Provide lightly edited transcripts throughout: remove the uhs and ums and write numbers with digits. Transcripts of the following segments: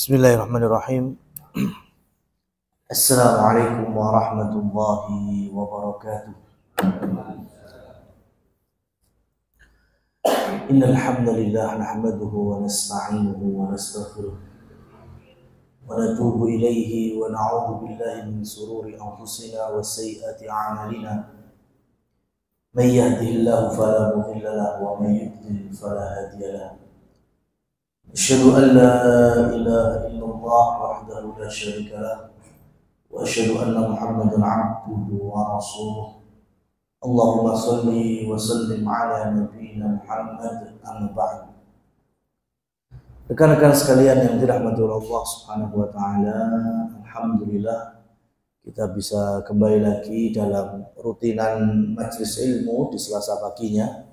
Bismillahirrahmanirrahim. Assalamualaikum warahmatullahi wabarakatuh. Innal hamdalillah nahmaduhu wa nasta'inuhu wa nastaghfiruh wa natubu ilayhi wa na'udzu billahi min shururi anfusina wa sayyiati a'malina. May yahdihillahu fala mudilla lahu wa may yudlil fala hadiya lahu. Asyhadu an la ilaha illallah wahdahu la syarika lah wa asyhadu anna Muhammadan 'abduhu wa rasuluh. Allahumma shalli wa sallim ala nabiyyina Muhammad amma ba'd. Rekan-rekan sekalian yang dirahmati Allah Subhanahu wa taala, alhamdulillah kita bisa kembali lagi dalam rutinan majelis ilmu di Selasa paginya.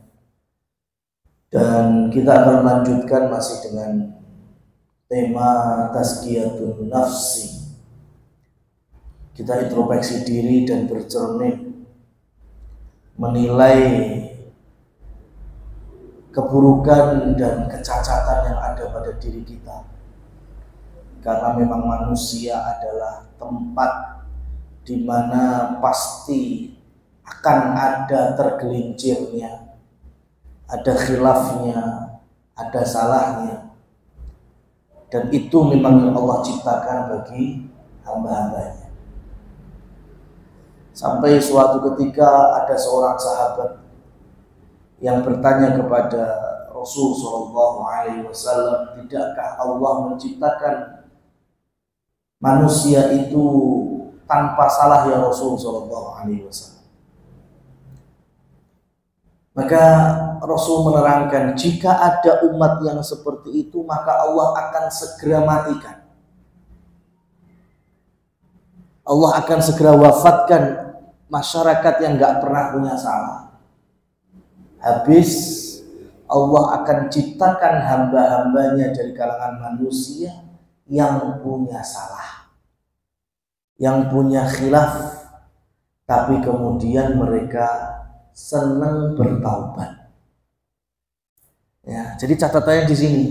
Dan kita akan melanjutkan masih dengan tema tazkiyatun nafsi. Kita introspeksi diri dan bercermin, menilai keburukan dan kecacatan yang ada pada diri kita. Karena memang manusia adalah tempat di mana pasti akan ada tergelincirnya, ada khilafnya, ada salahnya. Dan itu memang yang Allah ciptakan bagi hamba-hambanya. Sampai suatu ketika ada seorang sahabat yang bertanya kepada Rasul SAW, tidakkah Allah menciptakan manusia itu tanpa salah ya Rasul SAW? Maka Rasul menerangkan, jika ada umat yang seperti itu, maka Allah akan segera matikan. Allah akan segera wafatkan masyarakat yang gak pernah punya salah. Habis Allah akan ciptakan hamba-hambanya dari kalangan manusia yang punya salah, yang punya khilaf, tapi kemudian mereka senang bertaubat. Ya, jadi catatannya di sini,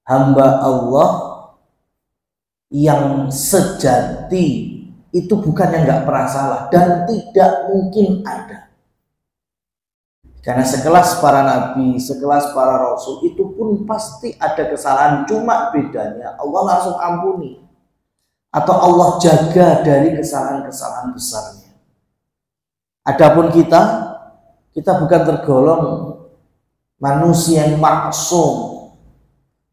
hamba Allah yang sejati itu bukan yang nggak pernah salah dan tidak mungkin ada. Karena sekelas para nabi, sekelas para rasul itu pun pasti ada kesalahan, cuma bedanya Allah langsung ampuni atau Allah jaga dari kesalahan-kesalahan besarnya. Adapun kita bukan tergolong manusia yang maksum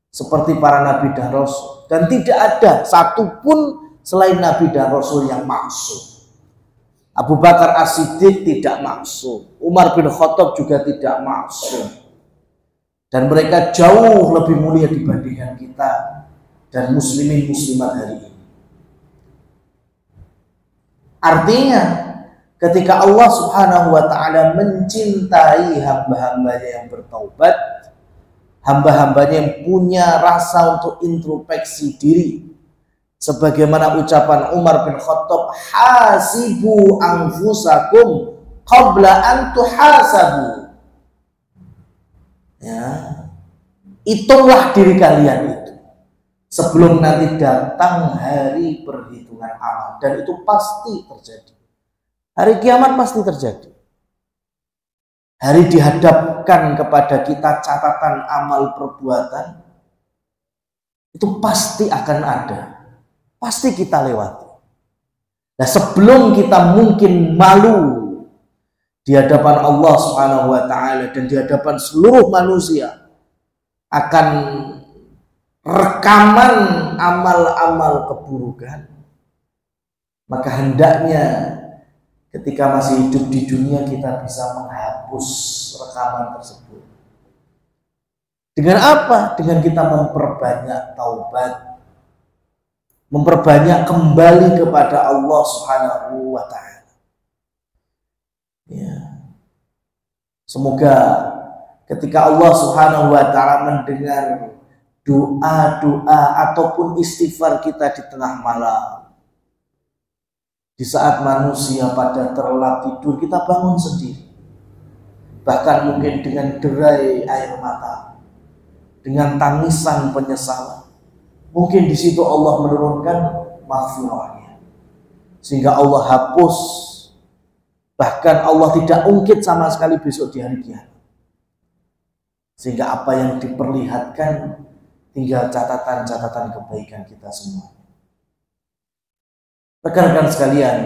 seperti para nabi dan rasul, dan tidak ada satupun selain nabi dan rasul yang maksum. Abu Bakar As-Siddiq tidak maksum, Umar bin Khattab juga tidak maksum, dan mereka jauh lebih mulia dibandingkan kita dan muslimin muslimat hari ini. Artinya ketika Allah Subhanahu wa ta'ala mencintai hamba-hambanya yang bertaubat, hamba-hambanya yang punya rasa untuk introspeksi diri, sebagaimana ucapan Umar bin Khattab, hasibu anfusakum qabla an tuhasabu. Ya, hitunglah diri kalian itu sebelum nanti datang hari perhitungan amal, dan itu pasti terjadi. Hari kiamat pasti terjadi. Hari dihadapkan kepada kita catatan amal perbuatan, itu pasti akan ada. Pasti kita lewati. Nah, sebelum kita mungkin malu di hadapan Allah Subhanahu wa ta'ala dan di hadapan seluruh manusia akan rekaman amal-amal keburukan, maka hendaknya ketika masih hidup di dunia kita bisa menghapus rekaman tersebut. Dengan apa? Dengan kita memperbanyak taubat, memperbanyak kembali kepada Allah Subhanahu wa ta'ala. Ya. Semoga ketika Allah Subhanahu wa ta'ala mendengar doa-doa ataupun istighfar kita di tengah malam, di saat manusia pada terlelap tidur, kita bangun sendiri, bahkan mungkin dengan derai air mata, dengan tangisan penyesalan, Mungkin di situ Allah menurunkan maghfirahnya, sehingga Allah hapus, bahkan Allah tidak ungkit sama sekali besok di hari kiamat. Sehingga apa yang diperlihatkan tinggal catatan-catatan kebaikan kita semua. Rekan-rekan sekalian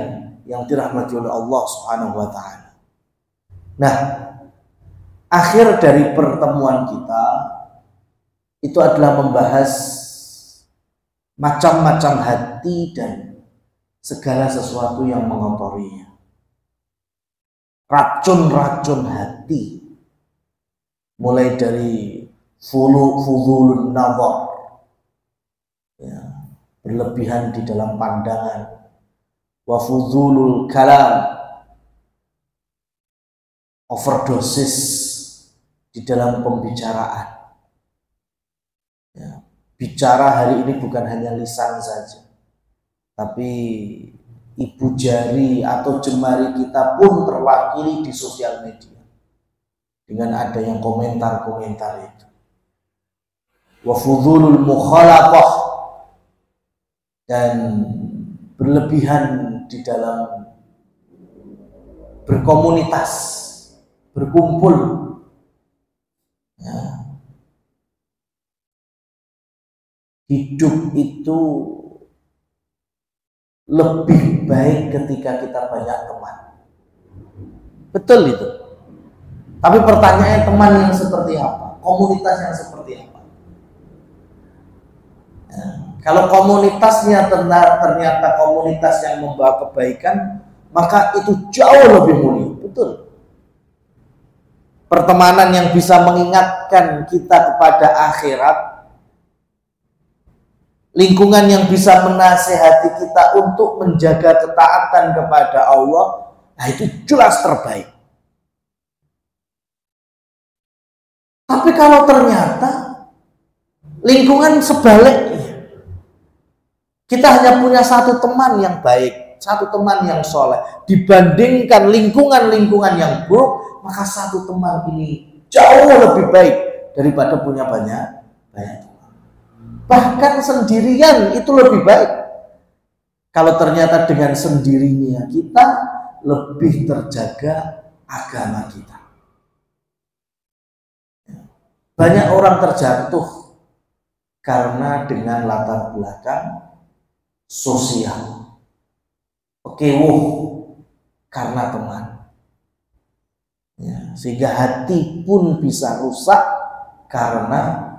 yang dirahmati oleh Allah Subhanahu wa taala. Nah, akhir dari pertemuan kita itu adalah membahas macam-macam hati dan segala sesuatu yang mengotorinya. Racun-racun hati, mulai dari fudulun nazar, ya, berlebihan di dalam pandangan, wa fudulul kalam, overdosis di dalam pembicaraan, ya, bicara hari ini bukan hanya lisan saja, tapi ibu jari atau jemari kita pun terwakili di sosial media dengan ada yang komentar-komentar itu. Wa fudhulul mukhalafah, dan berlebihan di dalam berkomunitas, berkumpul, ya. Hidup itu lebih baik ketika kita banyak teman. Betul itu. Tapi pertanyaannya, teman yang seperti apa? Komunitas yang seperti apa? Ya, kalau komunitasnya ternyata komunitas yang membawa kebaikan, maka itu jauh lebih mulia. Betul. Pertemanan yang bisa mengingatkan kita kepada akhirat, lingkungan yang bisa menasihati kita untuk menjaga ketaatan kepada Allah, nah itu jelas terbaik. Tapi kalau ternyata lingkungan sebaliknya, kita hanya punya satu teman yang baik, satu teman yang soleh, dibandingkan lingkungan-lingkungan yang buruk, maka satu teman ini jauh lebih baik daripada punya banyak teman. Bahkan sendirian itu lebih baik. Kalau ternyata dengan sendirinya kita lebih terjaga agama kita. Banyak orang terjatuh karena dengan latar belakang sosial, kewuh karena teman, ya, sehingga hati pun bisa rusak karena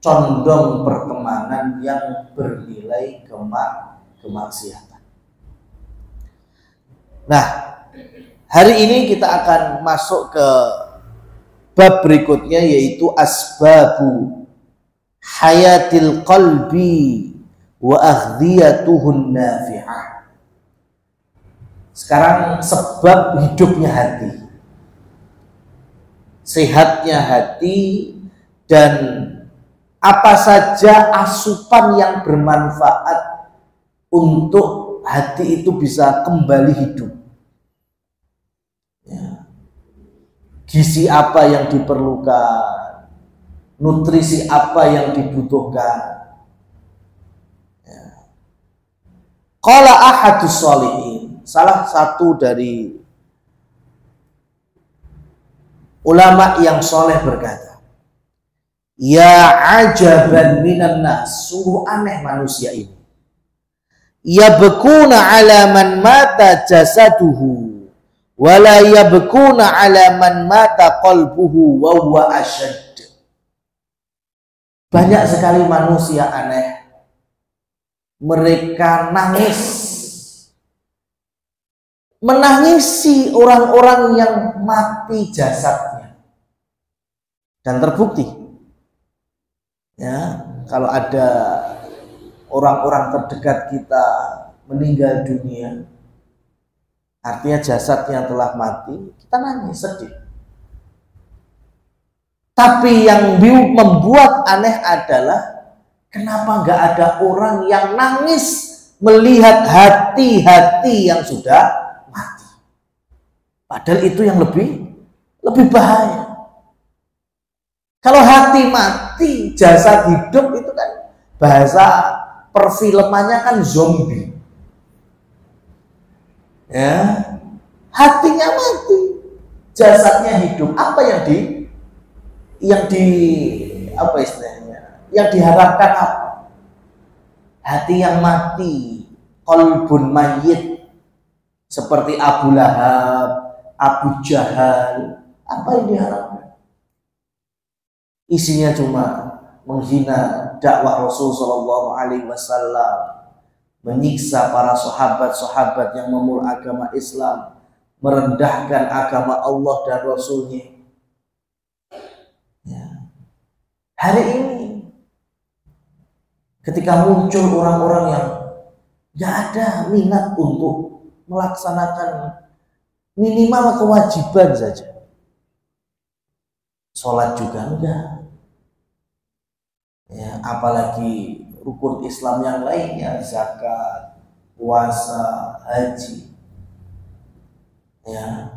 condong pertemanan yang bernilai kemaksiatan. Nah, hari ini kita akan masuk ke bab berikutnya, yaitu asbabu hayatil qalbi wa aghdiyatuhun nafi'ah. Sekarang sebab hidupnya hati, sehatnya hati, dan apa saja asupan yang bermanfaat untuk hati itu bisa kembali hidup. Ya. Gizi apa yang diperlukan, nutrisi apa yang dibutuhkan. Ya. Qala ahadus sholihin, salah satu dari ulama yang soleh berkata, ya ajaban minan nas, sungguh aneh manusia ini. Yabkuna ala man mata jasaduhu, wala yabkuna ala man mata qalbuhu wa huwa asyad. Banyak sekali manusia aneh. Mereka nangis, menangisi orang-orang yang mati jasadnya. Dan terbukti, ya, kalau ada orang-orang terdekat kita meninggal dunia, artinya jasadnya telah mati, kita nangis, sedih. Tapi yang membuat aneh adalah kenapa nggak ada orang yang nangis melihat hati-hati yang sudah mati. Padahal itu yang lebih bahaya. Kalau hati mati, jasad hidup, itu kan bahasa perfilmannya kan zombie. Ya, hatinya mati, jasadnya hidup. Apa yang di apa istilahnya? Yang diharapkan apa? Hati yang mati, qalbun mayyit, seperti Abu Lahab, Abu Jahal. Apa yang diharapkan? Isinya cuma menghina dakwah Rasul Shallallahu Alaihi Wasallam, menyiksa para sahabat-sahabat yang memulai agama Islam, merendahkan agama Allah dan Rasulnya. Ya. Hari ini ketika muncul orang-orang yang gak ada minat untuk melaksanakan minimal kewajiban saja, sholat juga enggak, ya, apalagi rukun Islam yang lainnya, zakat, puasa, haji. Ya,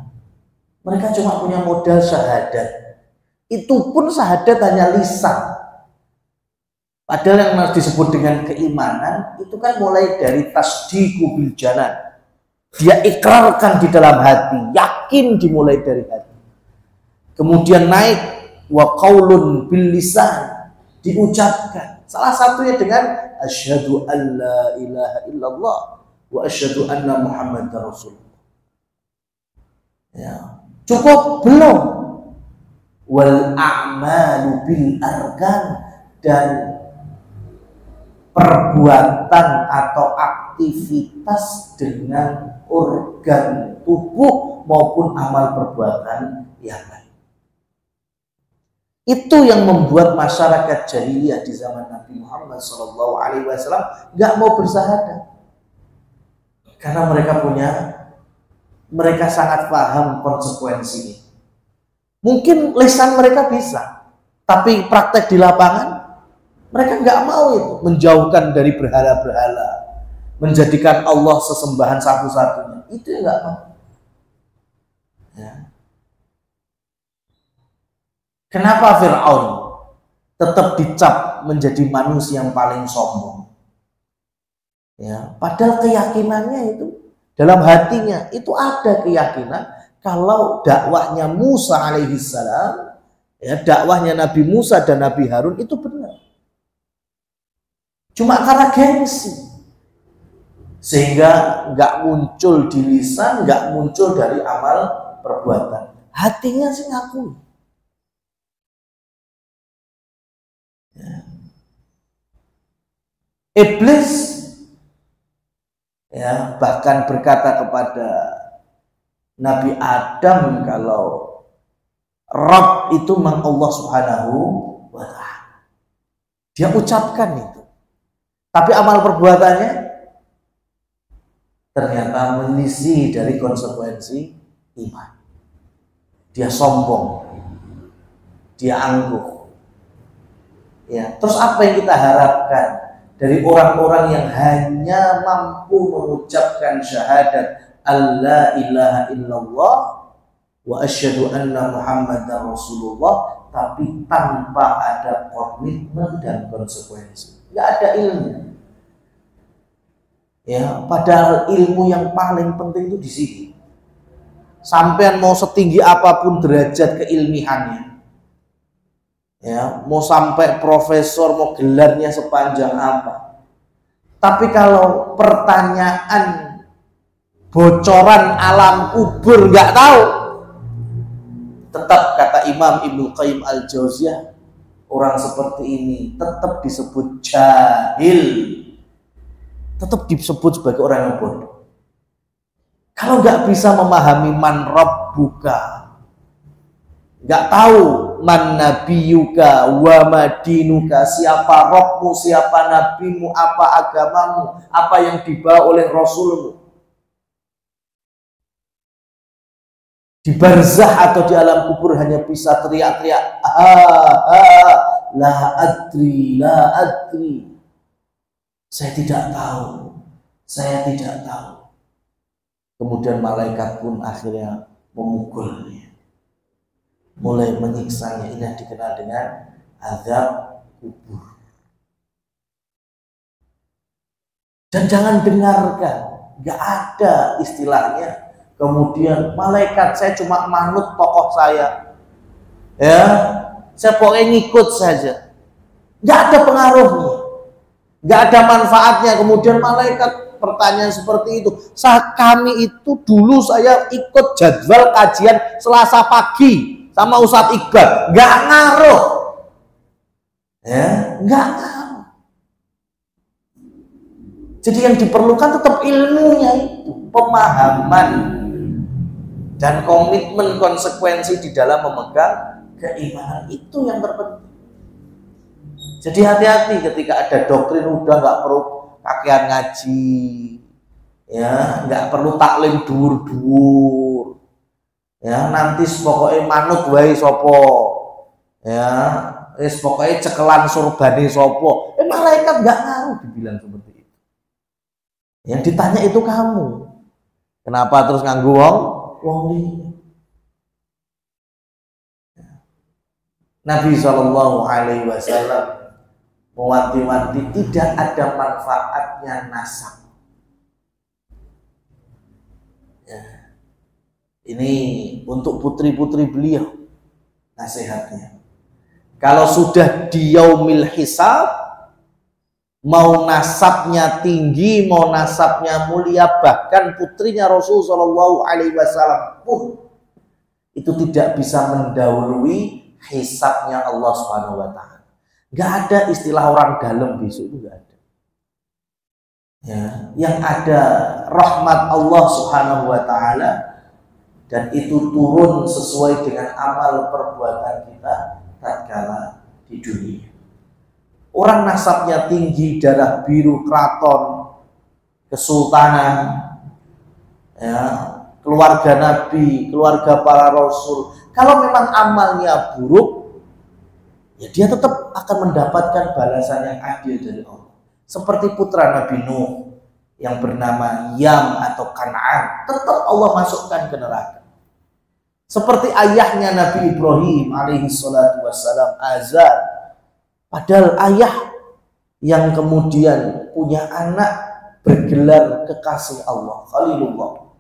mereka cuma punya modal syahadat. Itu pun syahadat hanya lisan. Padahal yang disebut dengan keimanan itu kan mulai dari tasdiqu bil janan. Dia ikrarkan di dalam hati, yakin dimulai dari hati. Kemudian naik wa qaulun bil lisan, diucapkan. Salah satunya dengan asyhadu an la ilaha illallah wa asyhadu anna muhammadar rasulullah. Ya, cukup belum? Wal a'malu bil arkan, dan perbuatan atau aktivitas dengan organ tubuh maupun amal perbuatan yang lain. Itu yang membuat masyarakat jahiliyah di zaman Nabi Muhammad SAW nggak mau bersyahadat, karena mereka sangat paham konsekuensinya. Mungkin lisan mereka bisa, tapi praktek di lapangan mereka nggak mau itu, menjauhkan dari berhala-berhala, menjadikan Allah sesembahan satu-satunya. Itu yang nggak mau. Ya. Kenapa Fir'aun tetap dicap menjadi manusia yang paling sombong? Ya, padahal keyakinannya itu dalam hatinya itu ada keyakinan kalau dakwahnya Musa alaihissalam, ya, dakwahnya Nabi Musa dan Nabi Harun itu benar. Cuma karena gengsi, sehingga nggak muncul di lisan, nggak muncul dari amal perbuatan. Hatinya sih ngaku. Ya. Iblis, ya, bahkan berkata kepada Nabi Adam kalau Rabb itu memang Allah Subhanahu wa ta'ala. Dia ucapkan itu, tapi amal perbuatannya ternyata menyelisih dari konsekuensi iman. Dia sombong, dia angkuh. Ya, terus apa yang kita harapkan dari orang-orang yang hanya mampu mengucapkan syahadat alla ilaha illallah wa asyhadu anna muhammadar rasulullah, tapi tanpa ada komitmen dan konsekuensi? Nggak ada ilmu. Ya, padahal ilmu yang paling penting itu di sini. Sampean mau setinggi apapun derajat keilmihannya, ya, mau sampai profesor, mau gelarnya sepanjang apa, tapi kalau pertanyaan bocoran alam kubur nggak tahu, tetap kata Imam Ibnu Qayyim Al-Jauziyah, orang seperti ini tetap disebut jahil, tetap disebut sebagai orang yang bodoh. Kalau nggak bisa memahami man rabbuka, nggak tahu man nabiyuka wa madinuka, siapa Rabbmu, siapa nabimu, apa agamamu, apa yang dibawa oleh Rasulmu, di barzah atau di alam kubur hanya bisa teriak-teriak la adri, la adri, saya tidak tahu, saya tidak tahu. Kemudian malaikat pun akhirnya memukulnya, mulai menyiksanya. Ini dikenal dengan azab kubur. Dan jangan dengarkan, nggak ada istilahnya. Kemudian malaikat saya cuma manut tokoh saya, ya, saya pokoknya ngikut saja. Nggak ada pengaruhnya, nggak ada manfaatnya. Kemudian malaikat pertanyaan seperti itu. Saat kami itu dulu saya ikut jadwal kajian Selasa pagi sama Ustadz Iqbal, nggak ngaruh, ya, nggak ngaruh. Jadi yang diperlukan tetap ilmunya itu, pemahaman dan komitmen konsekuensi di dalam memegang keimanan itu yang terpenting. Jadi hati-hati ketika ada doktrin udah nggak perlu kakean ngaji, ya, nggak perlu taklim dur-dur, ya, nanti pokoknya manut wae sopo, ya, pokoknya cekelan surbani sopo, malaikat nggak ngaruh dibilang seperti itu. Yang ditanya itu kamu, kenapa terus nganggu wong ini? Nabi SAW mewanti-wanti tidak ada manfaatnya nasab. Ya. Ini untuk putri-putri beliau nasihatnya. Kalau sudah di yaumil hisab, mau nasabnya tinggi, mau nasabnya mulia, bahkan putrinya Rasul SAW pun itu tidak bisa mendahului hisabnya Allah Subhanahu wa Ta'ala. Gak ada istilah orang dalam besok, itu gak ada. Ya, yang ada rahmat Allah Subhanahu wa Ta'ala, dan itu turun sesuai dengan amal perbuatan kita tatkala di dunia. Orang nasabnya tinggi, darah biru, keraton, kesultanan, ya, keluarga Nabi, keluarga para Rasul. Kalau memang amalnya buruk, ya dia tetap akan mendapatkan balasan yang adil dari Allah. Seperti putra Nabi Nuh yang bernama Yam atau Kan'an, tetap Allah masukkan ke neraka. Seperti ayahnya Nabi Ibrahim alaihi salatu wassalam, Azar. Padahal ayah yang kemudian punya anak bergelar kekasih Allah, Khalilullah.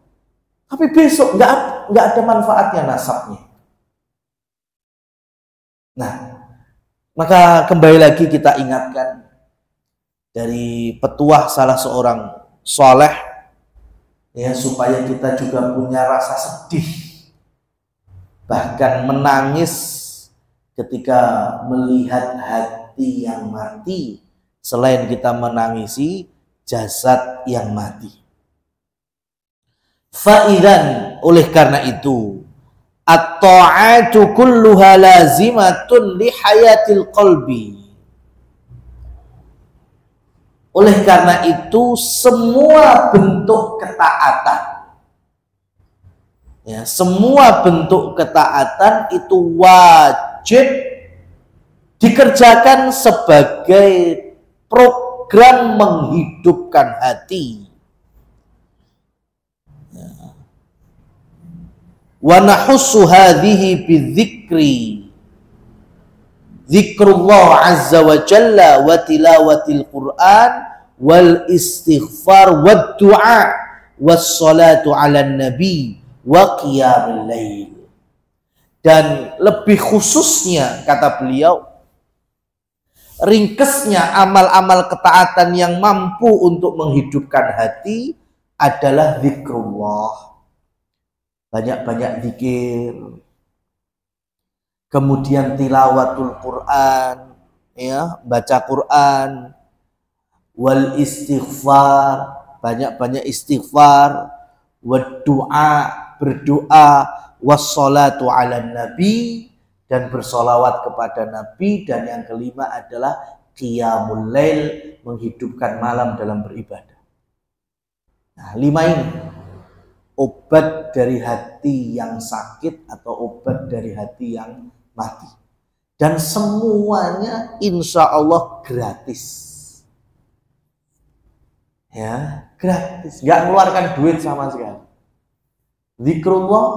Tapi besok nggak ada manfaatnya nasabnya. Nah, maka kembali lagi kita ingatkan dari petuah salah seorang soleh, ya, supaya kita juga punya rasa sedih, bahkan menangis ketika melihat hati yang mati, selain kita menangisi jasad yang mati. Fa'idan, oleh karena itu, at-ta'atu kulluha lazimatun li hayatil qalbi. Oleh karena itu, semua bentuk ketaatan, ya, semua bentuk ketaatan itu wajib dikerjakan sebagai program menghidupkan hati. Wa nahussu hadhihi bidzikri, zikrullah azza wa jalla wa tilawatil Qur'an wal istighfar wad du'a was salatu 'alan nabi wa qiyamul lail. Dan lebih khususnya, kata beliau, ringkesnya amal-amal ketaatan yang mampu untuk menghidupkan hati adalah zikrullah. Banyak-banyak zikir. Kemudian tilawatul Quran, ya, baca Quran. Wal istighfar, banyak-banyak istighfar. Wad du'a, berdoa. Wassalatu ala nabi, dan bersolawat kepada Nabi. Dan yang kelima adalah qiyamul lail, menghidupkan malam dalam beribadah. Nah, 5 ini obat dari hati yang sakit atau obat dari hati yang mati. Dan semuanya insya Allah gratis. Ya, gratis, nggak mengeluarkan duit sama sekali. Zikrullah,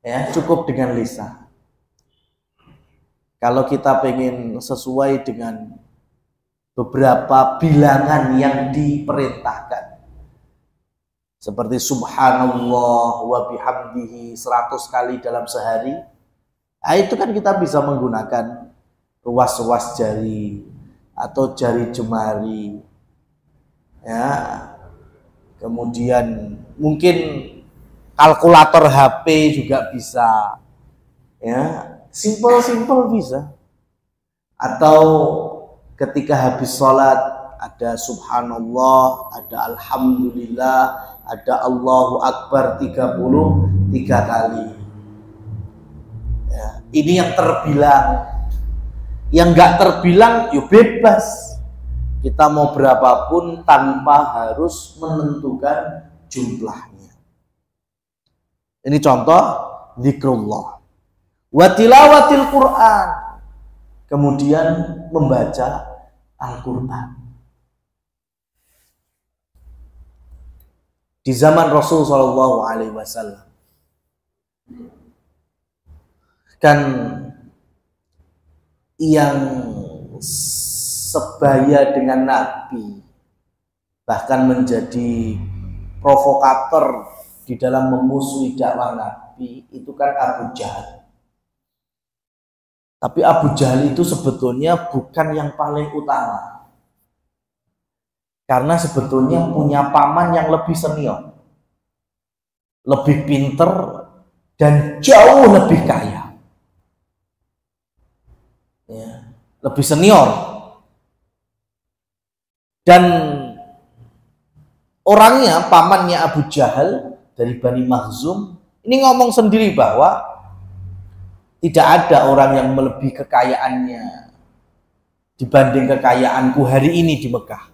ya, cukup dengan lisan. Kalau kita pengen sesuai dengan beberapa bilangan yang diperintahkan. Seperti subhanallah wa bihamdihi 100 kali dalam sehari. Nah, itu kan kita bisa menggunakan ruas-ruas jari atau jari jemari. Ya. Kemudian mungkin kalkulator HP juga bisa. Ya, simple bisa. Atau ketika habis sholat ada subhanallah, ada alhamdulillah, ada Allahu Akbar 33 kali. Ya, ini yang terbilang. Yang nggak terbilang, yuk bebas. Kita mau berapapun tanpa harus menentukan jumlahnya. Ini contoh zikrullah. Wa tilawatil Quran. Kemudian membaca Al-Quran. Di zaman Rasul SAW kan yang sebaya dengan Nabi, bahkan menjadi provokator di dalam memusuhi dakwah Nabi, itu kan Abu Jahal. Tapi Abu Jahal itu sebetulnya bukan yang paling utama, karena sebetulnya punya paman yang lebih senior, lebih pinter, dan jauh lebih kaya. Ya, lebih senior. Dan orangnya, pamannya Abu Jahal dari Bani Makhzum, ini ngomong sendiri bahwa tidak ada orang yang melebihi kekayaannya dibanding kekayaanku hari ini di Mekah.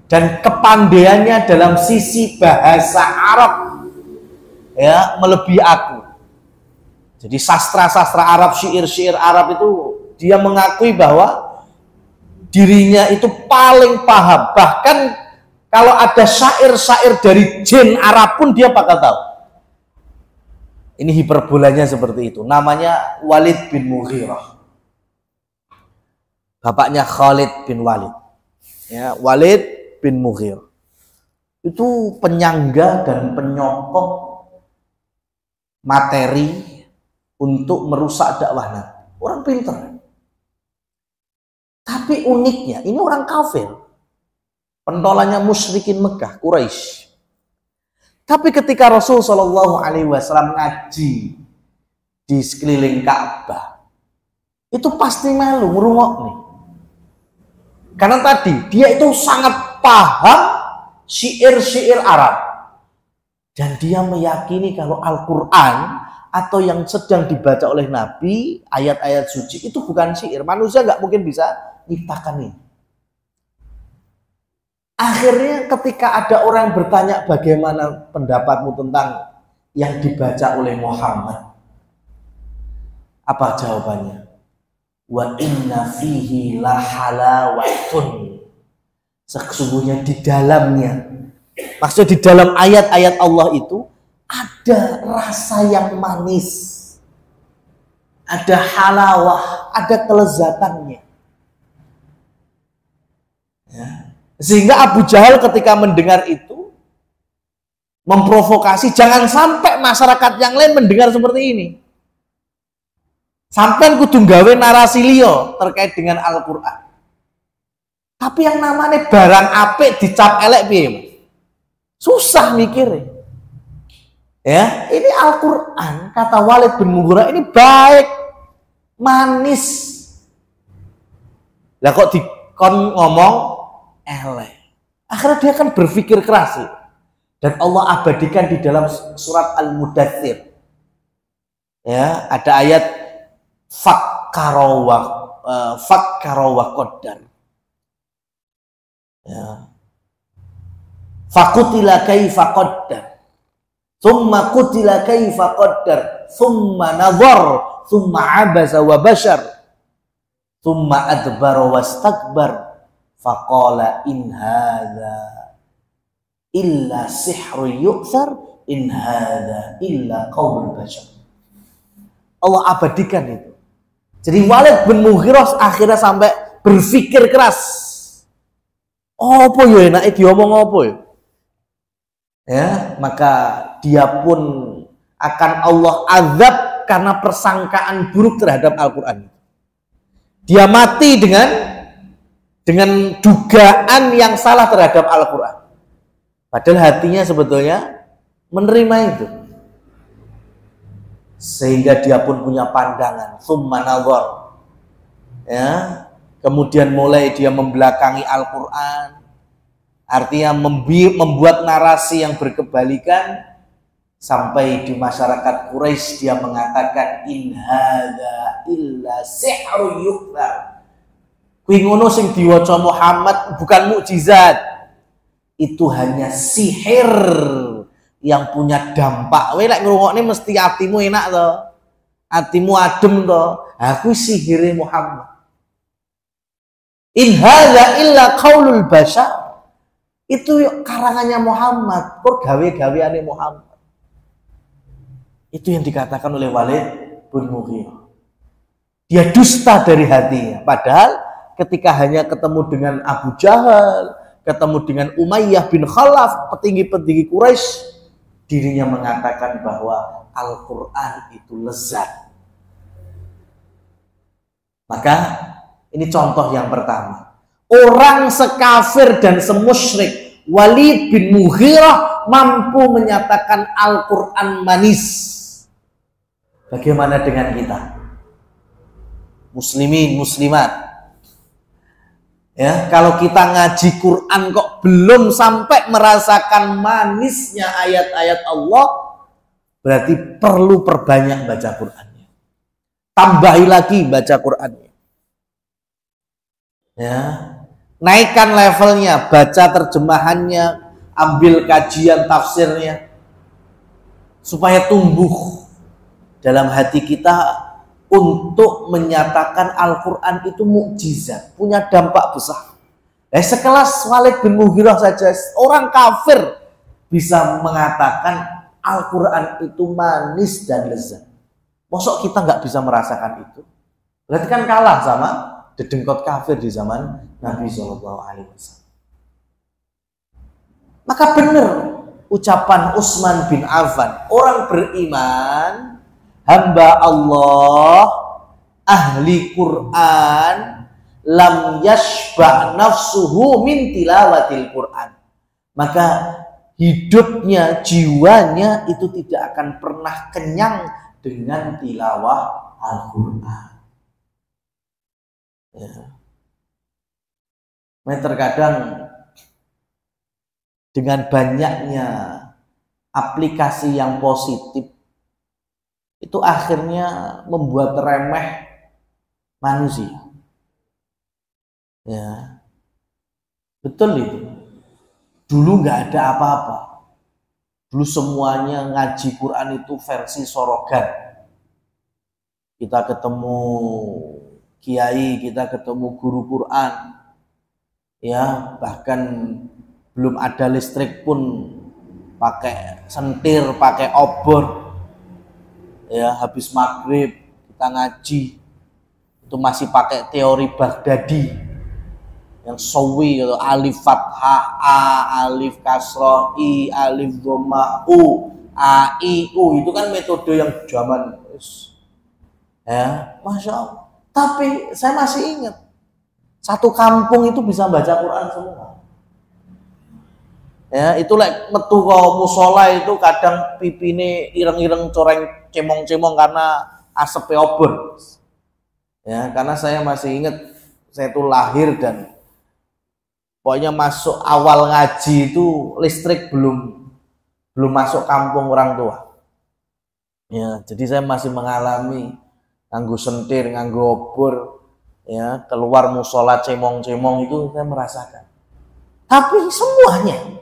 Dan kepandaiannya dalam sisi bahasa Arab, ya, melebihi aku. Jadi sastra-sastra Arab, syair-syair Arab itu dia mengakui bahwa dirinya itu paling paham. Bahkan kalau ada syair-syair dari jin Arab pun dia bakal tahu. Ini hiperbolanya seperti itu. Namanya Walid bin Mughirah. Bapaknya Khalid bin Walid. Ya, Walid bin Mughirah. Itu penyangga dan penyokong materi untuk merusak dakwah Nabi. Orang pintar. Tapi uniknya, ini orang kafir. Pentolannya musyrikin Mekah, Quraisy. Tapi ketika Rasul SAW ngaji di sekeliling Ka'bah, itu pasti malu, ngerungok nih. Karena tadi, dia itu sangat paham syair-syair Arab. Dan dia meyakini kalau Al-Quran atau yang sedang dibaca oleh Nabi, ayat-ayat suci, itu bukan syair. Manusia nggak mungkin bisa nyiptakan ini. Akhirnya ketika ada orang yang bertanya bagaimana pendapatmu tentang yang dibaca oleh Muhammad, apa jawabannya? Wa inna fihi la halawatun. Sesungguhnya di dalamnya, maksudnya di dalam ayat-ayat Allah itu ada rasa yang manis, ada halawah, ada kelezatannya. Ya. Sehingga Abu Jahal ketika mendengar itu memprovokasi, jangan sampai masyarakat yang lain mendengar seperti ini. Sampai kudu gawe narasi liya terkait dengan Al-Quran. Tapi yang namanya barang apik dicap elek piye, Mas? Susah mikirnya. Ya, ini Al-Quran, kata Walid bin Mughirah, ini baik, manis. Lah kok dikon ngomong elek. Akhirnya dia kan berpikir keras. Dan Allah abadikan di dalam surat Al-Mudaththir. Ya, ada ayat fakkara wa qaddar. Ya. Fakutila kaifa qaddar. Thumma qutila kaifa qaddar. Thumma nadhar. Thumma abasa wa bashar. Thumma adbara wastakbar. Faqala in hadha illa sihru yu'thar in hadha illa qaulul bashar. Allah abadikan itu. Jadi Walid bin Mughirah akhirnya sampai berpikir keras. Apa ya enake diomong apa ya? Ya, maka dia pun akan Allah azab karena persangkaan buruk terhadap Al-Qur'an. Dia mati dengan dugaan yang salah terhadap Al-Qur'an. Padahal hatinya sebetulnya menerima itu. Sehingga dia pun punya pandangan, summa nazar. Ya, kemudian mulai dia membelakangi Al-Qur'an. Artinya membuat narasi yang berkebalikan sampai di masyarakat Quraisy dia mengatakan in hadza illa sihrun yukthar. Kuwi ngono sing diwaca Muhammad bukan mukjizat. Itu hanya sihir yang punya dampak. Kowe lek ngrungokne mesti atimu enak to. Atimu adem to. Aku sihire Muhammad. In hadza illa qaulul bashar. Itu karangannya Muhammad, kok gawe-gaweane Muhammad. Itu yang dikatakan oleh Walid bin Mughirah. Dia dusta dari hatinya. Padahal ketika hanya ketemu dengan Abu Jahal, ketemu dengan Umayyah bin Khalaf, petinggi-petinggi Quraisy, dirinya mengatakan bahwa Al-Quran itu lezat. Maka ini contoh yang pertama. Orang sekafir dan semusyrik Walid bin Mughirah mampu menyatakan Al-Quran manis. Bagaimana dengan kita? Muslimin, muslimat. Ya, kalau kita ngaji Quran kok belum sampai merasakan manisnya ayat-ayat Allah, berarti perlu perbanyak baca Qurannya. Tambahi lagi baca Qurannya. Ya. Naikkan levelnya, baca terjemahannya, ambil kajian tafsirnya, supaya tumbuh dalam hati kita untuk menyatakan Al-Quran itu mukjizat, punya dampak besar. Sekelas Walid bin Mughirah saja, orang kafir bisa mengatakan Al-Quran itu manis dan lezat. Mosok kita nggak bisa merasakan itu? Berarti kan kalah sama dedengkot kafir di zaman Nabi SAW. Maka benar ucapan Utsman bin Affan, orang beriman, hamba Allah, ahli Quran, lam yashba' nafsuhu min tilawatil Quran. Maka hidupnya, jiwanya itu tidak akan pernah kenyang dengan tilawah Al-Quran. Ya. Terkadang dengan banyaknya aplikasi yang positif itu akhirnya membuat remeh manusia. Ya, betul itu. Dulu nggak ada apa-apa. Dulu semuanya ngaji Quran itu versi sorogan. Kita ketemu kiai, kita ketemu guru Quran, ya bahkan belum ada listrik pun pakai sentir, pakai obor, ya habis maghrib kita ngaji itu masih pakai teori Baghdadi yang sawi, gitu, alif fathah a, alif kasroh i, alif dhamma u, a i u, itu kan metode yang zaman ya, masya Allah. Tapi saya masih ingat, satu kampung itu bisa baca Quran semua. Ya, itu like metu kau musola itu kadang pipine ireng-ireng coreng cemong-cemong karena asap obor. Ya, karena saya masih ingat saya itu lahir dan pokoknya masuk awal ngaji itu listrik belum masuk kampung orang tua. Ya, jadi saya masih mengalami nganggo sentir, nganggo obor, ya keluar musola cemong-cemong itu saya merasakan. Tapi semuanya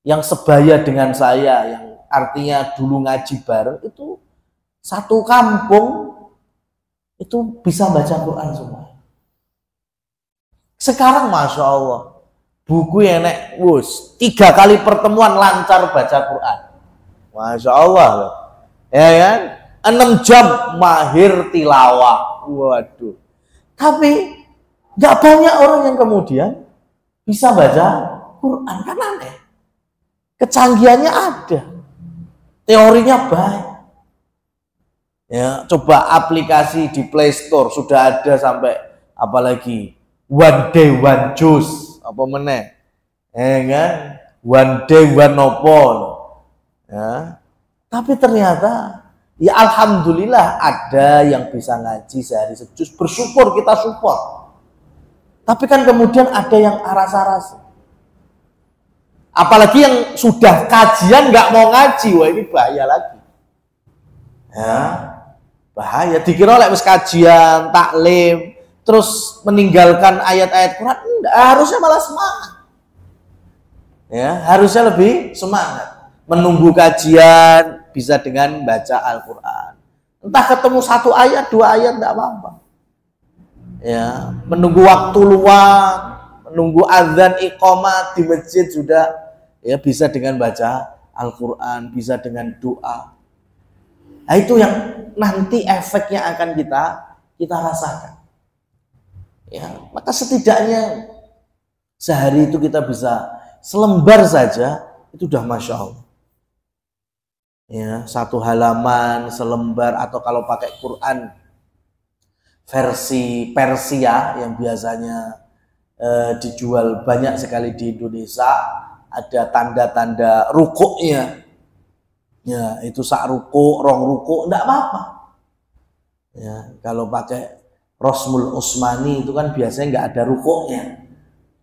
yang sebaya dengan saya, yang artinya dulu ngaji bareng itu satu kampung itu bisa baca Quran semua. Sekarang masya Allah buku enek wus 3 kali pertemuan lancar baca Quran, masya Allah loh, ya kan? 6 jam mahir tilawah, waduh. Tapi Nggak banyak orang yang kemudian bisa baca Quran, kan aneh. Kecanggihannya ada, teorinya baik. Ya, coba aplikasi di Play Store sudah ada sampai apalagi one day one juice apa meneh, kan? One day one novel. Ya. Tapi ternyata ya alhamdulillah ada yang bisa ngaji sehari sejus, bersyukur, kita support. Tapi kan kemudian ada yang aras-aras. Apalagi yang sudah kajian nggak mau ngaji, wah ini bahaya lagi. Ya, bahaya. Dikira oleh kajian, taklim, terus meninggalkan ayat-ayat Quran, enggak, harusnya malah semangat. Ya, harusnya lebih semangat. Menunggu kajian bisa dengan baca Al-Quran. Entah ketemu 1 ayat, 2 ayat enggak apa-apa. Ya, menunggu waktu luang, menunggu azan iqamah di masjid sudah ya bisa dengan baca Al-Quran, bisa dengan doa. Nah, itu yang nanti efeknya akan kita rasakan. Ya, maka setidaknya sehari itu kita bisa selembar saja, itu udah Masya Allah. Ya, 1 halaman, selembar, atau kalau pakai Quran versi Persia yang biasanya dijual banyak sekali di Indonesia, ada tanda-tanda rukuknya. Ya, itu sak rukuk, rong rukuk, enggak apa-apa. Ya, kalau pakai Rosmul Usmani itu kan biasanya enggak ada rukuknya,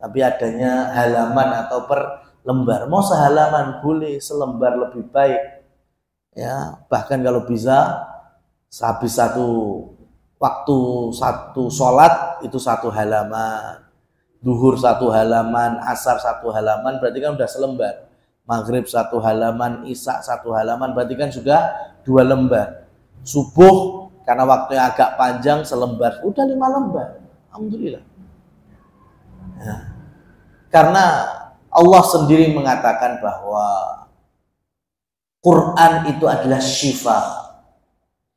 tapi adanya halaman atau per lembar. Mau sehalaman boleh, selembar lebih baik. Ya, bahkan kalau bisa habis waktu satu sholat itu 1 halaman, duhur 1 halaman, asar 1 halaman, berarti kan udah selembar. Maghrib 1 halaman, isya 1 halaman, berarti kan sudah 2 lembar. Subuh karena waktunya agak panjang selembar, udah 5 lembar. Alhamdulillah. Ya. Karena Allah sendiri mengatakan bahwa Quran itu adalah syifa.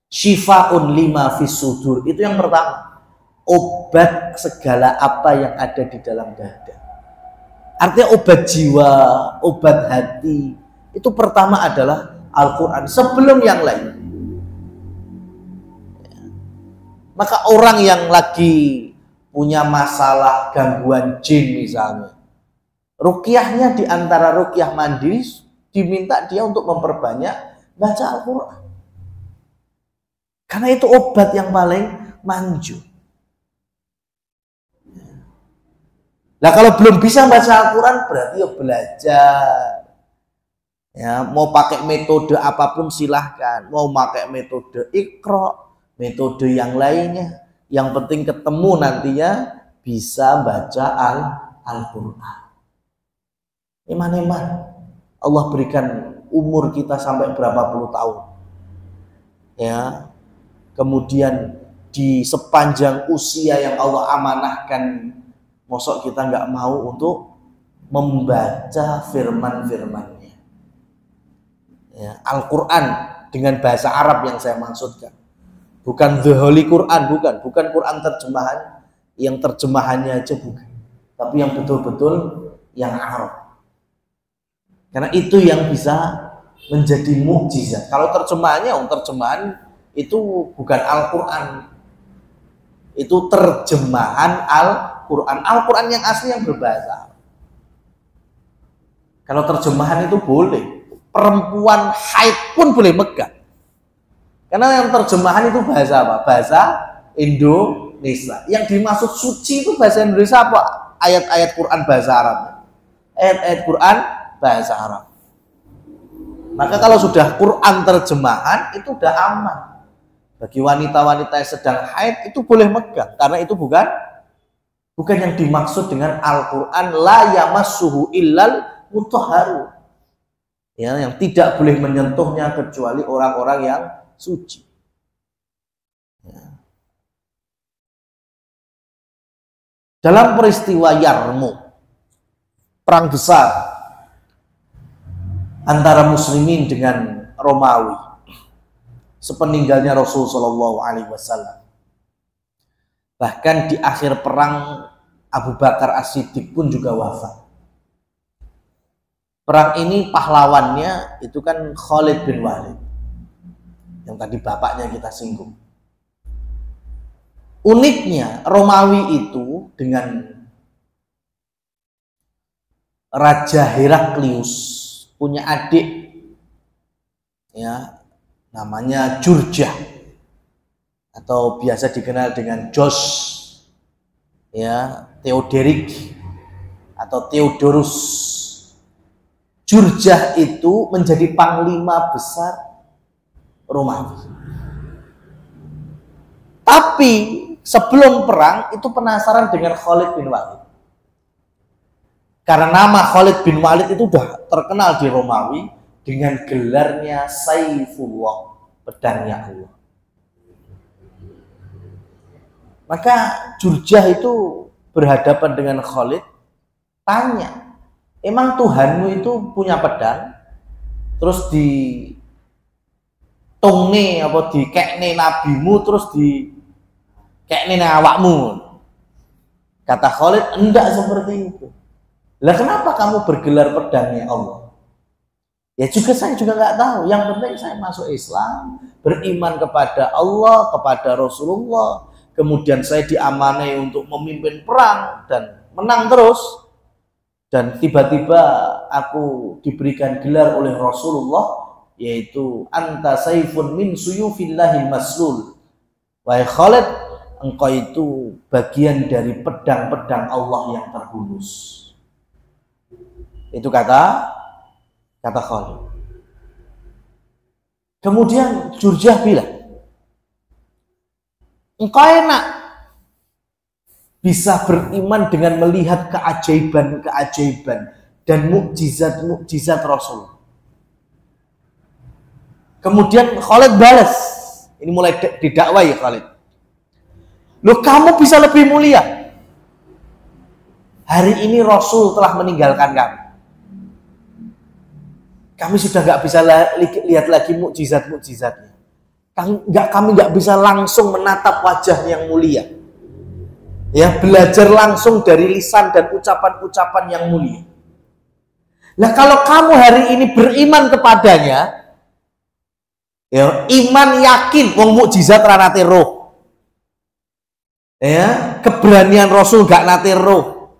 Syifa'un lima fis sudur. Itu yang pertama. Obat segala apa yang ada di dalam dada. Artinya obat jiwa, obat hati. Itu pertama adalah Al-Quran sebelum yang lain. Maka orang yang lagi punya masalah gangguan jin misalnya, ruqyahnya di antara ruqyah mandiri diminta dia untuk memperbanyak baca Al-Quran. Karena itu obat yang paling manjur. Nah, kalau belum bisa baca Al-Quran berarti ya belajar. Ya, mau pakai metode apapun silahkan. Mau pakai metode Iqra, metode yang lainnya. Yang penting ketemu nantinya bisa baca Al-Quran. Iman-iman. Allah berikan umur kita sampai berapa puluh tahun. Ya. Kemudian di sepanjang usia yang Allah amanahkan, mosok kita nggak mau untuk membaca firman-firmannya. Ya, Al-Quran dengan bahasa Arab yang saya maksudkan. Bukan The Holy Quran, bukan Quran terjemahan yang terjemahannya aja bukan. Tapi yang betul-betul yang Arab. Karena itu yang bisa menjadi mukjizat. Kalau terjemahannya, terjemahan itu bukan Al-Quran. Itu terjemahan Al-Quran. Al-Quran yang asli yang berbahasa. Kalau terjemahan itu boleh. Perempuan haid pun boleh megang. Karena yang terjemahan itu bahasa apa? Bahasa Indonesia. Yang dimaksud suci itu bahasa Indonesia apa? Ayat-ayat Quran bahasa Arab. Ayat-ayat Quran bahasa Arab. Maka kalau sudah Quran terjemahan itu udah aman. Bagi wanita-wanita yang sedang haid itu boleh megang. Karena itu bukan yang dimaksud dengan Al-Quran la yamassuhu illal mutahharu. Ya, yang tidak boleh menyentuhnya kecuali orang-orang yang suci. Ya. Dalam peristiwa Yarmuk, perang besar antara muslimin dengan Romawi, sepeninggalnya Rasul Shallallahu Alaihi Wasallam, Bahkan di akhir perang Abu Bakar As-Siddiq pun juga wafat. Perang ini pahlawannya itu kan Khalid bin Walid, yang tadi bapaknya kita singgung. Uniknya Romawi itu dengan Raja Heraklius punya adik, ya, namanya Jurjah atau biasa dikenal dengan Jos, ya, Theoderic atau Theodorus. Jurjah itu menjadi panglima besar Romawi. Tapi sebelum perang itu penasaran dengan Khalid bin Walid. Karena nama Khalid bin Walid itu sudah terkenal di Romawi dengan gelarnya Saifullah, pedangnya Allah. Maka Jurjah itu berhadapan dengan Khalid, tanya, emang Tuhanmu itu punya pedang? Terus di tungne apa dikekne nabimu, terus di kekne awakmu? Kata Khalid, enggak seperti itu. Lah kenapa kamu bergelar pedangnya Allah? Ya juga saya juga nggak tahu. Yang penting saya masuk Islam, beriman kepada Allah, kepada Rasulullah. Kemudian saya diamanai untuk memimpin perang dan menang terus. Dan tiba-tiba aku diberikan gelar oleh Rasulullah, yaitu anta saifun min suyufillahil maslul. Wahai Khalid, engkau itu bagian dari pedang-pedang Allah yang terhunus. Itu kata Khalid. Kemudian Jurjah bilang, engkau enak bisa beriman dengan melihat keajaiban-keajaiban dan mukjizat-mukjizat Rasul. Kemudian Khalid balas, ini mulai didakwai Khalid. Loh, kamu bisa lebih mulia. Hari ini Rasul telah meninggalkan kamu. Kami sudah nggak bisa lihat lagi mukjizat-mukjizatnya. Kami nggak bisa langsung menatap wajah yang mulia. Ya, belajar langsung dari lisan dan ucapan-ucapan yang mulia. Nah, kalau kamu hari ini beriman kepadanya, ya, iman yakin, wong mukjizat ra nate roh. Ya, keberanian Rasul gak nate roh.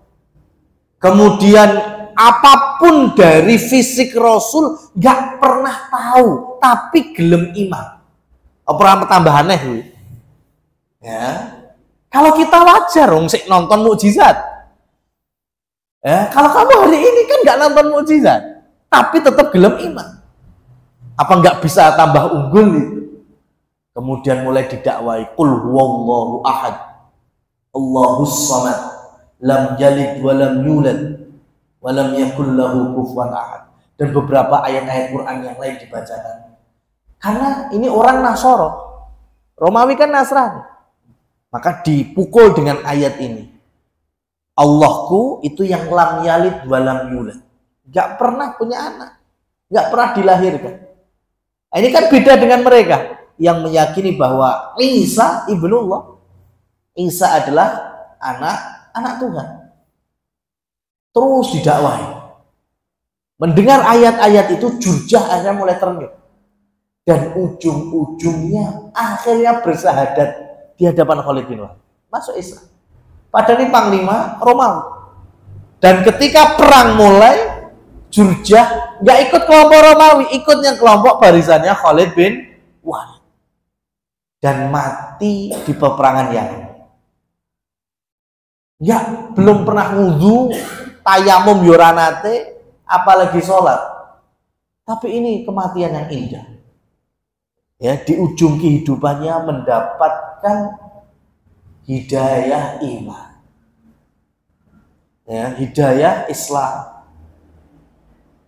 Kemudian apapun dari fisik Rasul gak pernah tahu, tapi gelem iman. Apa tambahannya itu? Ya. Kalau kita wajar dong sik nonton mukjizat. Ya, kalau kamu hari ini kan gak nonton mukjizat, tapi tetap gelem iman. Apa nggak bisa tambah unggul itu? Kemudian mulai didakwai, qul huwallahu ahad, Allahus samad, lam yalid wa lam yulad wa lam yakul lahu kufuwan ahad. Dan beberapa ayat-ayat Quran yang lain dibacakan. Karena ini orang Nasoro, Romawi kan Nasrani. Maka dipukul dengan ayat ini. Allahku itu yang lam yalid wa lam yulad. Gak pernah punya anak. Gak pernah dilahirkan. Nah, ini kan beda dengan mereka yang meyakini bahwa Isa ibnullah. Isa adalah anak Tuhan. Terus didakwai. Mendengar ayat-ayat itu Jurjah akhirnya mulai ternyuh. Dan ujung-ujungnya akhirnya bersahadat di hadapan Khalid bin Walid, masuk Islam. Padahal ini panglima Romawi. Dan ketika perang mulai, Jurjah nggak ikut kelompok Romawi, ikutnya kelompok barisannya Khalid bin Walid. Dan mati di peperangan yang belum pernah wudhu, tayamum yoranate, apalagi sholat. Tapi ini kematian yang indah. Ya, di ujung kehidupannya mendapatkan hidayah iman, ya, hidayah Islam.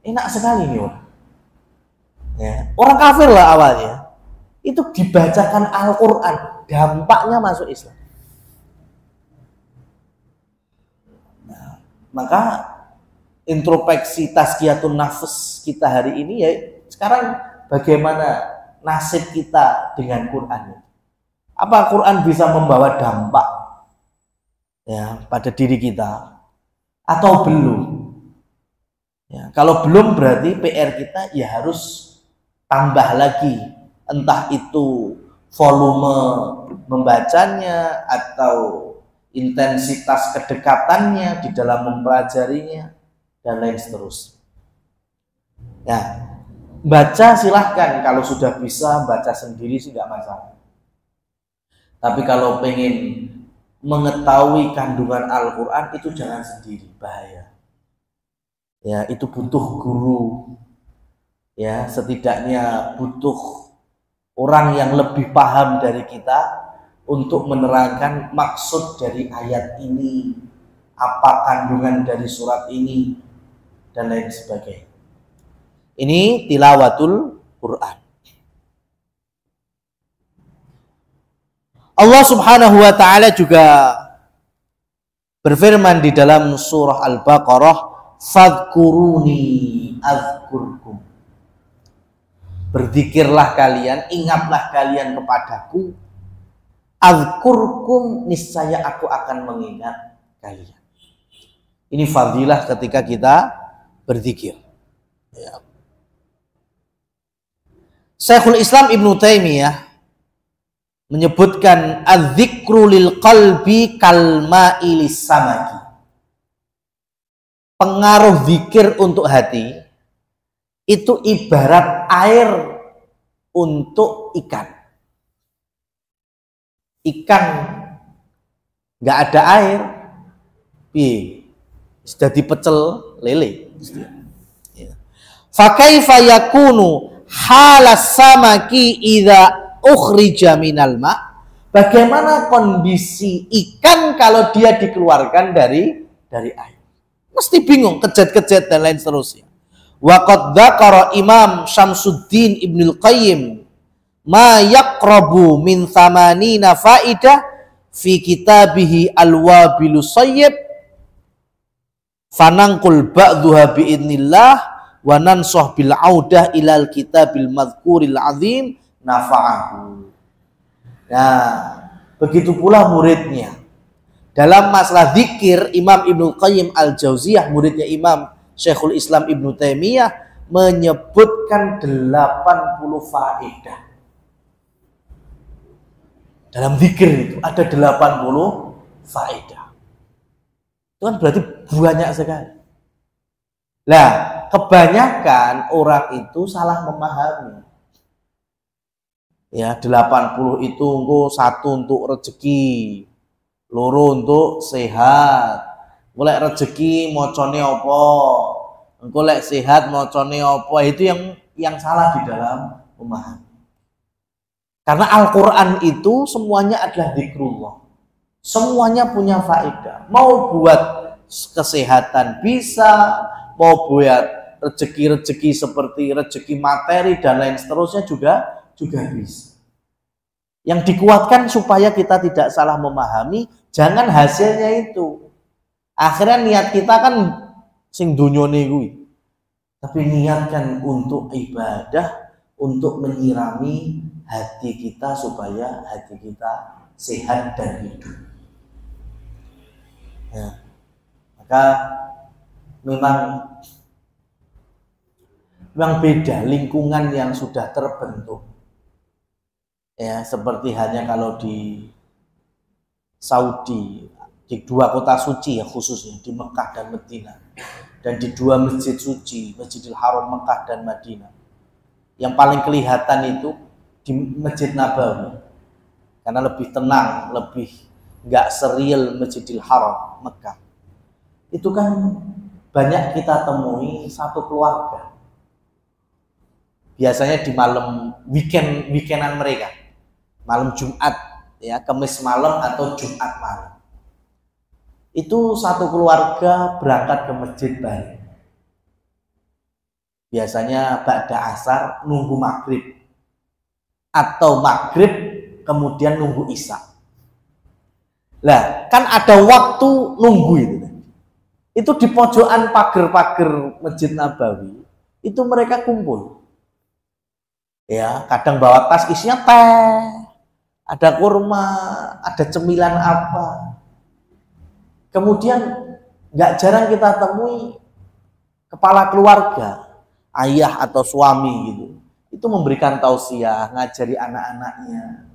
Enak sekali nih orang. Ya, orang kafir lah awalnya, itu dibacakan Al-Quran, dampaknya masuk Islam. Nah, maka introspeksi tazkiyatun nafs kita hari ini ya sekarang bagaimana nasib kita dengan Quran. Apa Quran bisa membawa dampak ya pada diri kita atau belum. Ya, kalau belum berarti PR kita ya harus tambah lagi, entah itu volume membacanya atau intensitas kedekatannya di dalam mempelajarinya dan lain seterusnya. Ya, baca silahkan, kalau sudah bisa baca sendiri sih nggak masalah. Tapi kalau pengen mengetahui kandungan Al-Quran itu jangan sendiri, bahaya. Ya, itu butuh guru. Ya, setidaknya butuh orang yang lebih paham dari kita untuk menerangkan maksud dari ayat ini, apa kandungan dari surat ini, dan lain sebagainya. Ini tilawatul Quran. Allah Subhanahu wa ta'ala juga berfirman di dalam surah Al-Baqarah, fadhkuruni azkurkum. Berzikirlah kalian, ingatlah kalian kepadaku, azkurkum, niscaya aku akan mengingat kalian. Ini fadilah ketika kita berzikir. Ya. Syekhul Islam Ibnu Taimiyah menyebutkan az-zikru lil qalbi kalma'i lis-samaki. Pengaruh zikir untuk hati itu ibarat air untuk ikan. Ikan nggak ada air, sudah dipecel lele. Fa kaifa yakunu halas samaki idza ukhrija minal ma'? Bagaimana kondisi ikan kalau dia dikeluarkan dari air? Mesti bingung, kejet-kejet dan lain seterusnya. Wa qad dzakara Imam Syamsuddin Ibnul Qayyim ma yaqrabu min thamanina faidah fi kitabihi Al-Wabilus Sayyib fanangkul ba'dhuha biidnillah wa nansah bil audah ilal kitabil madhkuril azim nafa'ahu. Nah, begitu pula muridnya. Dalam masalah zikir, Imam Ibnu Qayyim Al-Jauziyah, muridnya Imam Syekhul Islam Ibnu Taimiyah, menyebutkan 80 faedah. Dalam zikir itu ada 80 faedah. Itu kan berarti banyak sekali. Nah, kebanyakan orang itu salah memahami. Ya, 80 itu satu untuk rezeki, loro untuk sehat. Golek rezeki mocone apa? Engko lek sehat mocone apa? Itu yang salah di dalam memahami. Karena Al-Qur'an itu semuanya adalah zikrullah. Semuanya punya faedah. Mau buat kesehatan bisa, mau buat rezeki-rezeki seperti rezeki materi dan lain seterusnya juga bisa. Yang dikuatkan supaya kita tidak salah memahami, jangan hasilnya itu. Akhirnya niat kita kan sing dunyone kuwi. Tapi niatkan untuk ibadah, untuk menyirami hati kita supaya hati kita sehat dan hidup. Ya. Maka memang beda lingkungan yang sudah terbentuk. Ya, seperti hanya kalau di Saudi, di dua kota suci ya khususnya di Mekah dan Madinah, dan di dua masjid suci, Masjidil Haram Mekah dan Madinah. Yang paling kelihatan itu di Masjid Nabawi, karena lebih tenang, lebih nggak serial Masjidil Haram Mekah. Itu kan banyak kita temui satu keluarga. Biasanya di malam weekendan mereka, malam Jumat ya, Kamis malam atau Jumat malam, itu satu keluarga berangkat ke masjid bareng. Biasanya ba'da asar nunggu maghrib, atau maghrib kemudian nunggu isya. Lah kan ada waktu nunggu itu di pojokan pagar-pagar Masjid Nabawi itu mereka kumpul. Ya, kadang bawa tas isinya teh, ada kurma, ada cemilan apa. Kemudian nggak jarang kita temui kepala keluarga, ayah atau suami gitu, itu memberikan tausiah, ngajari anak-anaknya,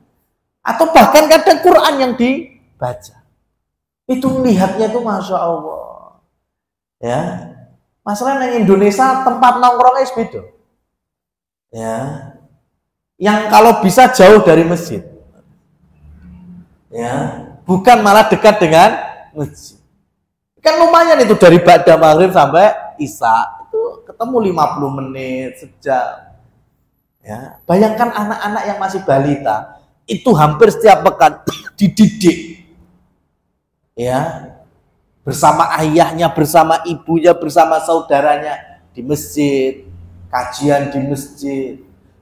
atau bahkan kadang Quran yang dibaca. Itu melihatnya itu Masya Allah. Ya, masalah di Indonesia tempat nongkrongnya beda. Ya, yang kalau bisa jauh dari masjid. Ya, bukan malah dekat dengan masjid. Kan lumayan itu dari ba'da maghrib sampai isya itu ketemu 50 menit, sejam. Ya, bayangkan anak-anak yang masih balita itu hampir setiap pekan dididik. Ya, bersama ayahnya, bersama ibunya, bersama saudaranya di masjid, kajian di masjid.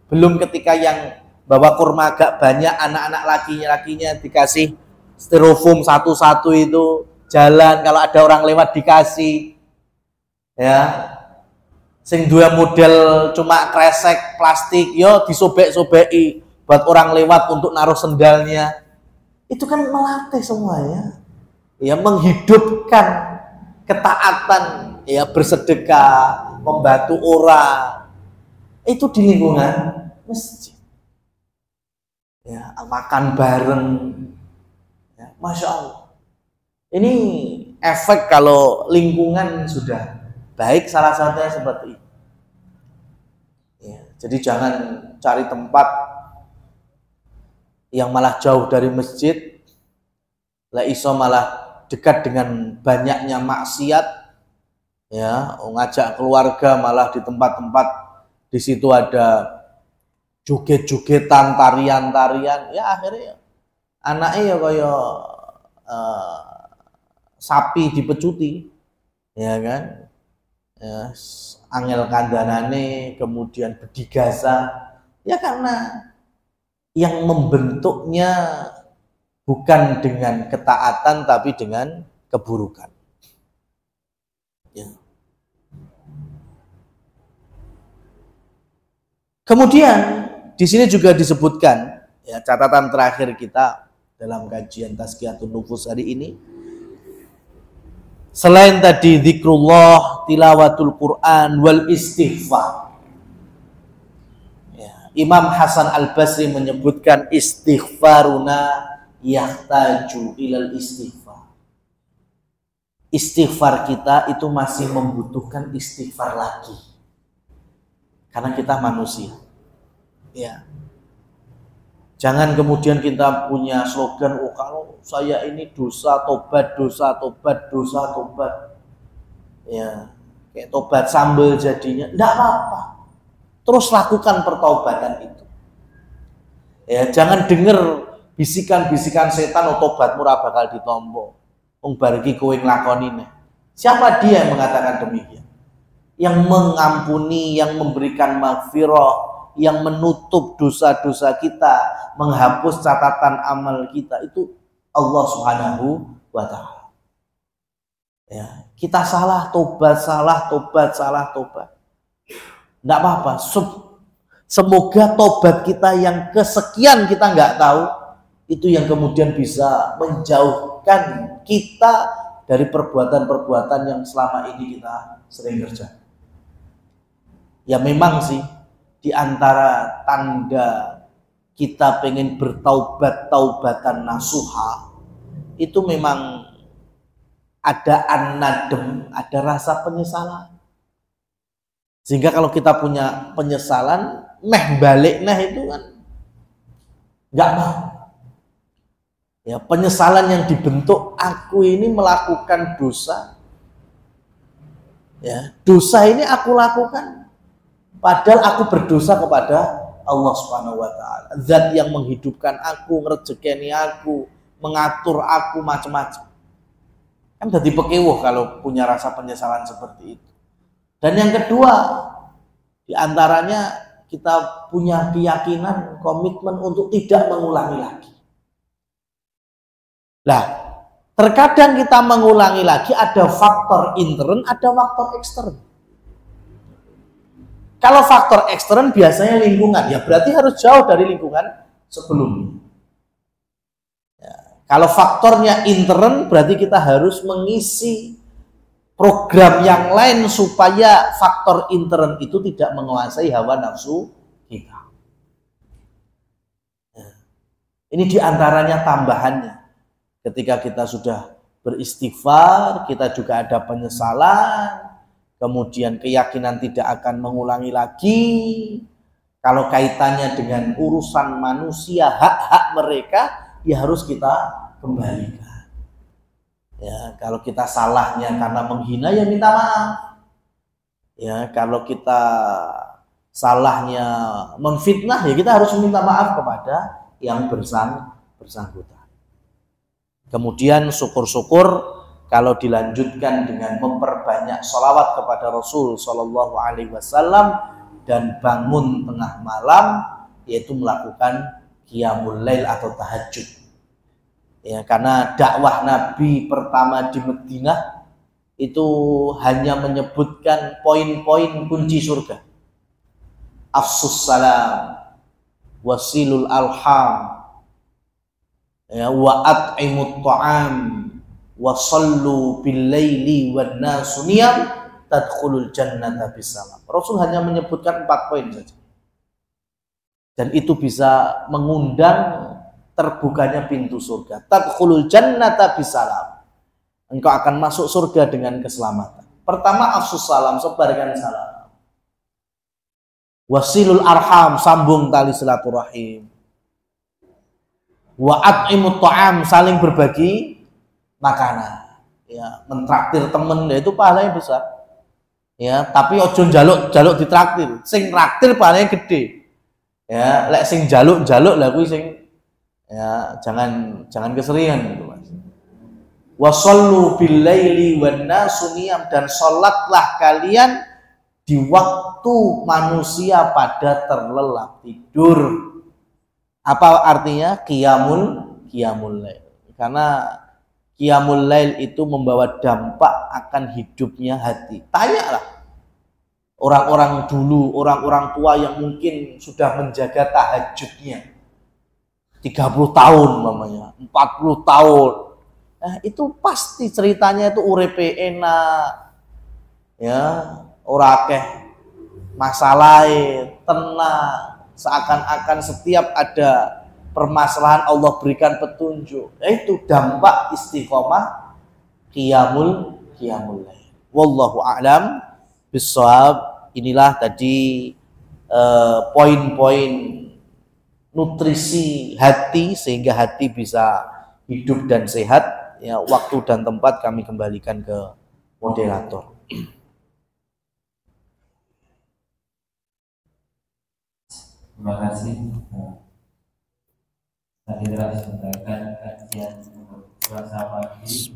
Belum ketika yang bawa kurma agak banyak, anak-anak lakinya dikasih styrofoam satu-satu itu, jalan kalau ada orang lewat dikasih. Ya. Sing dua model cuma kresek plastik, yo disobek-sobeki buat orang lewat untuk naruh sendalnya. Itu kan melatih semuanya. Ya, menghidupkan ketaatan, ya, bersedekah, membantu orang. Itu di lingkungan masjid. Ya, makan bareng. Ya, Masya Allah. Ini efek kalau lingkungan sudah baik, salah satunya seperti itu. Ya, jadi jangan cari tempat yang malah jauh dari masjid, lah iso malah dekat dengan banyaknya maksiat, ya, ngajak keluarga malah di tempat-tempat di situ ada joget-jogetan, tarian-tarian, ya akhirnya anaknya ya kaya sapi dipecuti, ya kan, ya, angel kandanane, kemudian bedigasa, ya karena yang membentuknya bukan dengan ketaatan tapi dengan keburukan. Ya. Kemudian di sini juga disebutkan, ya, catatan terakhir kita dalam kajian Tazkiyatun Nufus hari ini, selain tadi zikrullah, tilawatul Quran, wal istighfar. Ya, Imam Hasan Al-Basri menyebutkan istighfaruna yahtaju ilal istighfar. Istighfar kita itu masih membutuhkan istighfar lagi. Karena kita manusia. Ya. Jangan kemudian kita punya slogan, oh kalau saya ini dosa tobat, dosa tobat, dosa tobat. Ya, kayak tobat sambal jadinya. Enggak apa-apa. Terus lakukan pertobatan itu. Ya, jangan dengar bisikan-bisikan setan, tobatmu ora bakal ditompo. Wong bar iki kowe nglakoni. Siapa dia yang mengatakan demikian? Yang mengampuni, yang memberikan maghfirah, yang menutup dosa-dosa kita, menghapus catatan amal kita, itu Allah Subhanahu wa Ta'ala. Ya, kita salah tobat, salah tobat, salah tobat. Enggak apa-apa. Semoga tobat kita yang kesekian kita nggak tahu, itu yang kemudian bisa menjauhkan kita dari perbuatan-perbuatan yang selama ini kita sering kerjakan. Ya memang sih, di antara tanda kita pengen bertaubat, taubatan nasuha, itu memang ada an-nadem, ada rasa penyesalan. Sehingga kalau kita punya penyesalan, balik itu kan nggak mau. Ya, penyesalan yang dibentuk, aku ini melakukan dosa. Ya, dosa ini aku lakukan padahal aku berdosa kepada Allah Subhanahu wa Ta'ala. Zat yang menghidupkan aku, ngerejekeni aku, mengatur aku macam-macam. Kan jadi pekewuh kalau punya rasa penyesalan seperti itu. Dan yang kedua, diantaranya kita punya keyakinan, komitmen untuk tidak mengulangi lagi. Nah, terkadang kita mengulangi lagi, ada faktor intern, ada faktor ekstern. Kalau faktor ekstern biasanya lingkungan, ya berarti harus jauh dari lingkungan sebelumnya. Ya, Kalau faktornya intern berarti kita harus mengisi program yang lain supaya faktor intern itu tidak menguasai hawa nafsu kita. Ini diantaranya tambahannya. Ketika kita sudah beristighfar, kita juga ada penyesalan, kemudian keyakinan tidak akan mengulangi lagi. Kalau kaitannya dengan urusan manusia, hak-hak mereka, ya harus kita kembalikan. Ya, kalau kita salahnya karena menghina, ya minta maaf. Ya, kalau kita salahnya memfitnah, ya kita harus minta maaf kepada yang bersangkutan. Kemudian syukur-syukur kalau dilanjutkan dengan memperbanyak sholawat kepada Rasul Shallallahu Alaihi Wasallam dan bangun tengah malam, yaitu melakukan qiyamul lail atau tahajud. Ya, karena dakwah Nabi pertama di Madinah itu hanya menyebutkan poin-poin kunci surga. Afsus salam, wasilul alham, ya, wa at'imut ta'am, wa sallu bil laili wan nasu niyam tadkhulul jannata bisalam. Rasul hanya menyebutkan 4 poin saja. Dan itu bisa mengundang terbukanya pintu surga. Tadkhulul jannata bisalam. Engkau akan masuk surga dengan keselamatan. Pertama, afsus salam, sebarkan salam. Wasilul arham, sambung tali silaturahim. Wa at'imut ta'am, saling berbagi makanan. Ya, mentraktir temen, itu pahalanya besar. Ya, tapi ojo jaluk ditraktir. Sing traktir pahalanya gede. Ya, lek sing jaluk lah kuwi sing, ya, jangan keseringan gitu, Mas. Wa shallu bil laili wan nasu niyam, dan salatlah kalian di waktu manusia pada terlelap tidur. Apa artinya? Qiyamul lail. Karena qiyamul lail itu membawa dampak akan hidupnya hati. Tanyalah orang-orang dulu, orang-orang tua yang mungkin sudah menjaga tahajudnya 30 tahun mamanya, 40 tahun. Nah, itu pasti ceritanya itu uripe enak. Ya, ora akeh masalah, tenang. Seakan-akan setiap ada permasalahan Allah berikan petunjuk. Itu dampak istiqomah qiyamul lail. Wallahu a'lam bishawab. Inilah tadi poin-poin nutrisi hati sehingga hati bisa hidup dan sehat. Ya, waktu dan tempat kami kembalikan ke moderator. Terima kasih. Tadi telah disampaikan kajian untuk puasa pagi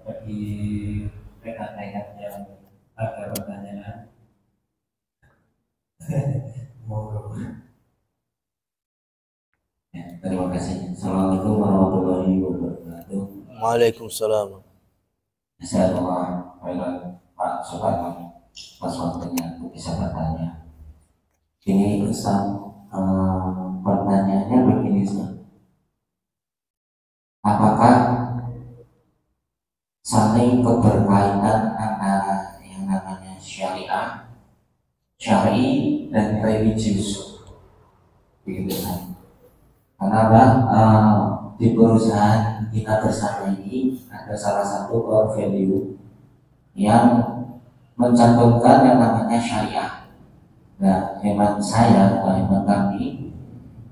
bagi rekan-rekan yang ada pertanyaan. Ya, terima kasih. Assalamualaikum warahmatullahi wabarakatuh. Waalaikumsalam. Assalamualaikum Pak Soekarno. Pas waktunya untuk bisa bertanya. Ini Ustaz, pertanyaannya begini, Ustaz. Apakah saling keberkaitan antara yang namanya syar'i dan religius? Begitu kan? Kenapa di perusahaan kita bersama ini ada salah satu core value yang mencantumkan yang namanya syariah. Nah, hemat saya, hemat kami,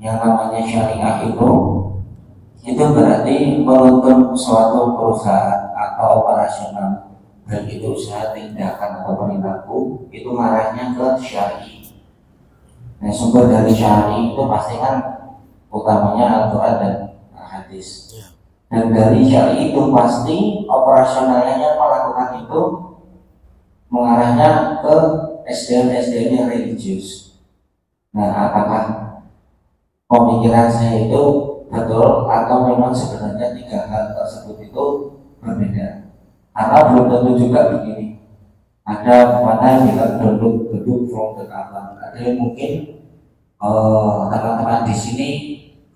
yang namanya syariah itu berarti menuntun suatu perusahaan atau operasional, baik itu usaha, tindakan atau perilaku, itu mengarahnya ke syari. Nah, sumber dari syari itu pasti kan utamanya Al-Quran dan hadis. Dan dari syari itu pasti operasionalnya melakukan itu mengarahnya ke SDM yang religius. Nah, apakah pemikiran saya itu betul atau memang sebenarnya 3 hal tersebut itu berbeda? Karena belum tentu juga begini. Ada mana yang bilang beduk from the cover. Ada yang mungkin teman-teman di sini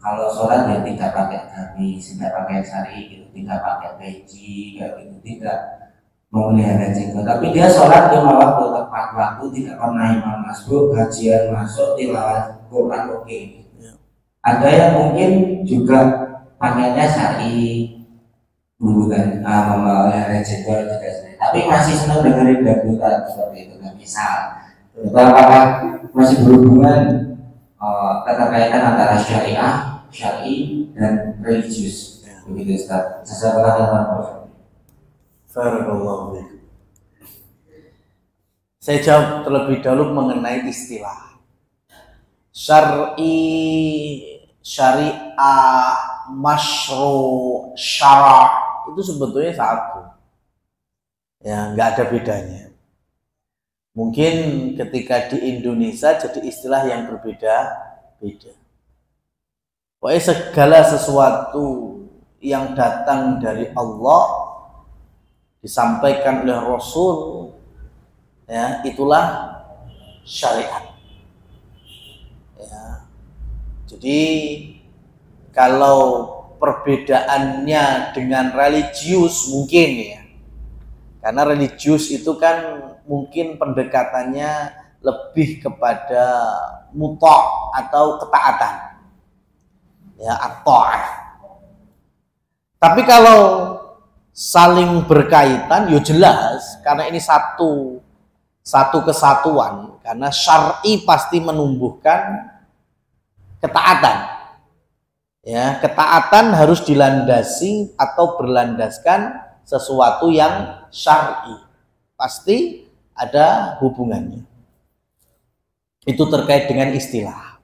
kalau sholat ya tidak pakai gamis, tidak pakai sari gitu, tidak pakai peci kayak gitu, tidak memelihara jenggot. Tapi dia sholat 5 waktu tepat waktu, tidak pernah imam masuk, kajian masuk, tilawah Quran oke. Ada yang mungkin juga pakainya sari dulu kan, memelihara jenggot juga sendiri. Tapi masih senang dengerin dangdutan seperti itu kan, misal. Itu apakah masih berhubungan keterkaitan antara syar'i dan religius? Begitu Ustaz. Saya berkata Barakallahu fiikum. Saya jawab terlebih dahulu mengenai istilah syar'i, syariah, masyru', syara' itu sebetulnya satu. Ya, nggak ada bedanya. Mungkin ketika di Indonesia jadi istilah yang berbeda-beda. Pokoknya segala sesuatu yang datang dari Allah disampaikan oleh Rasul, ya, itulah syariat. Ya. Jadi kalau perbedaannya dengan religius mungkin ya, karena religius itu kan mungkin pendekatannya lebih kepada muta' atau ketaatan, ya, at-ta'ah. Tapi kalau saling berkaitan, ya jelas karena ini satu kesatuan, karena syar'i pasti menumbuhkan ketaatan. Ya, ketaatan harus dilandasi atau berlandaskan sesuatu yang syar'i. Pasti ada hubungannya. Itu terkait dengan istilah.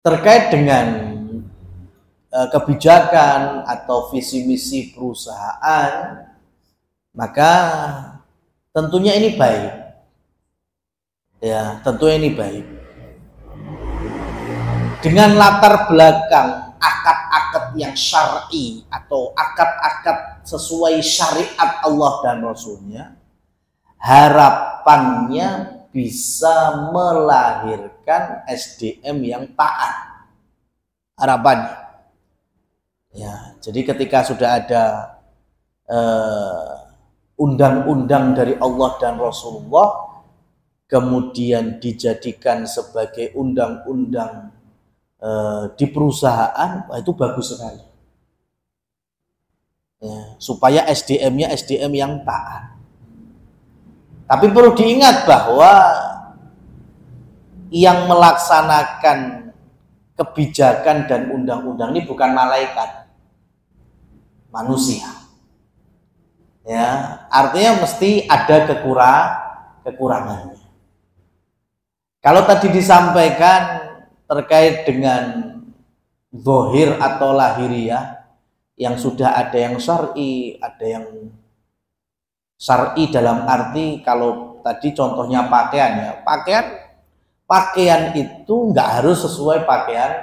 Terkait dengan kebijakan atau visi misi perusahaan, maka tentunya ini baik. Ya, tentunya ini baik. Dengan latar belakang akad-akad yang syar'i atau akad-akad sesuai syariat Allah dan Rasulnya, harapannya bisa melahirkan SDM yang taat. Harapannya. Ya, jadi ketika sudah ada undang-undang dari Allah dan Rasulullah, kemudian dijadikan sebagai undang-undang di perusahaan, itu bagus sekali. Ya, supaya SDM-nya SDM yang taat. Tapi perlu diingat bahwa yang melaksanakan kebijakan dan undang-undang ini bukan malaikat, manusia. Ya, artinya mesti ada kekurangannya. Kalau tadi disampaikan terkait dengan zahir atau lahiriah, yang sudah ada yang syar'i, ada yang syar'i dalam arti kalau tadi contohnya pakaian ya, pakaian itu nggak harus sesuai pakaian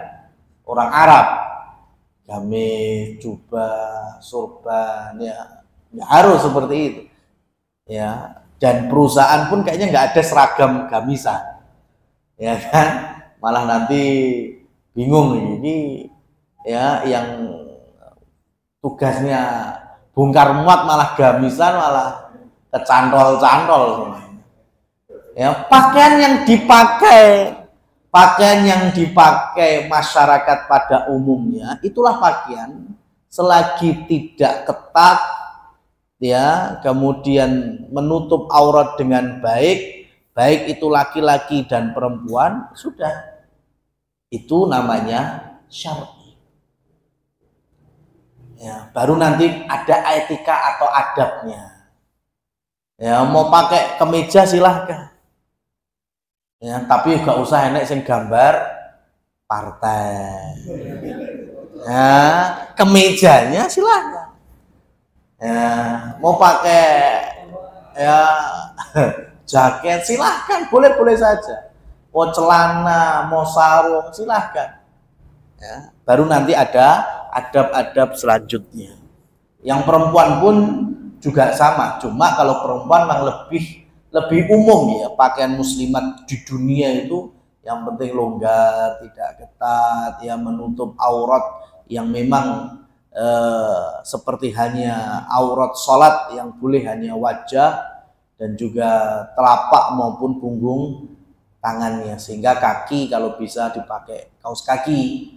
orang Arab. Gamis, jubah, sorban, ya nggak harus seperti itu. Ya, dan perusahaan pun kayaknya nggak ada seragam gamisan, ya kan? Malah nanti bingung ini, ya, yang tugasnya bongkar muat malah gamisan, malah kecantol-cantol. Ya, pakaian yang dipakai masyarakat pada umumnya itulah pakaian, selagi tidak ketat, ya, kemudian menutup aurat dengan baik itu laki-laki dan perempuan, sudah itu namanya syar'i. Ya, baru nanti ada etika atau adabnya. Ya, mau pakai kemeja silahkan. Ya, tapi gak usah enek sing gambar partai. Ya, kemejanya silahkan. Ya, mau pakai ya jaket silahkan, boleh-boleh saja. Mau celana, mau sarung silahkan. Ya, baru nanti ada adab-adab selanjutnya. Yang perempuan pun juga sama, cuma kalau perempuan memang lebih umum ya, pakaian muslimat di dunia itu Yang penting longgar, tidak ketat, ya menutup aurat yang memang seperti hanya aurat sholat yang boleh hanya wajah dan juga telapak maupun punggung tangannya, sehingga kaki kalau bisa dipakai kaos kaki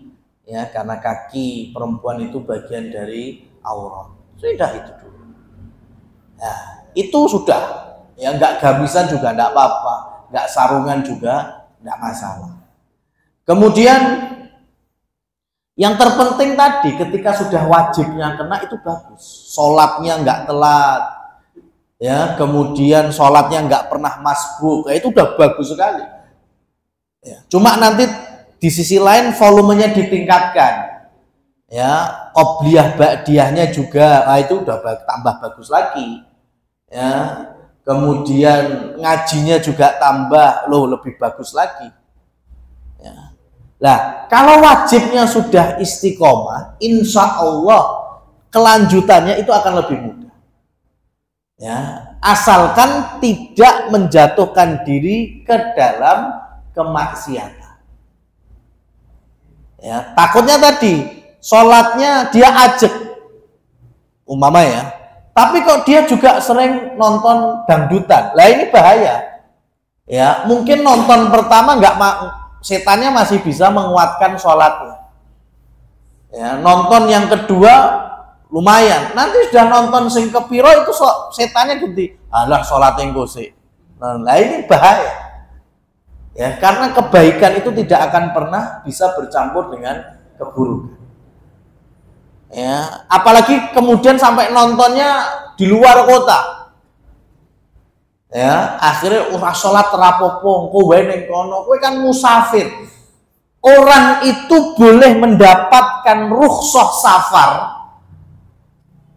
ya, karena kaki perempuan itu bagian dari aurat. Sudah itu dulu. Nah, itu sudah ya, nggak gamisan juga nggak apa-apa, nggak sarungan juga nggak masalah. Kemudian yang terpenting tadi, ketika sudah wajibnya kena itu bagus, sholatnya nggak telat, ya, kemudian sholatnya nggak pernah masbuk, ya, itu udah bagus sekali. Ya, cuma nanti di sisi lain volumenya ditingkatkan, ya, qobliyah ba'diyahnya juga, nah itu udah tambah bagus lagi, ya, kemudian ngajinya juga tambah, lebih bagus lagi. Ya. Nah, kalau wajibnya sudah istiqomah, insya Allah kelanjutannya itu akan lebih mudah. Ya, asalkan tidak menjatuhkan diri ke dalam kemaksiatan. Ya, takutnya tadi sholatnya dia ajek, umpama ya, tapi kok dia juga sering nonton dangdutan. Lah ini bahaya. Ya, mungkin nonton pertama nggak setannya masih bisa menguatkan sholatnya. Ya, nonton yang kedua lumayan. Nanti sudah nonton sing kepiro itu setannya ganti. Alah sholat yang gosek. Nah ini bahaya. Ya, karena kebaikan itu tidak akan pernah bisa bercampur dengan keburukan. Ya, apalagi kemudian sampai nontonnya di luar kota. Ya, akhirnya sholat terapopo, kowe ning kono, kowe kan musafir. Orang itu boleh mendapatkan rukhsah safar,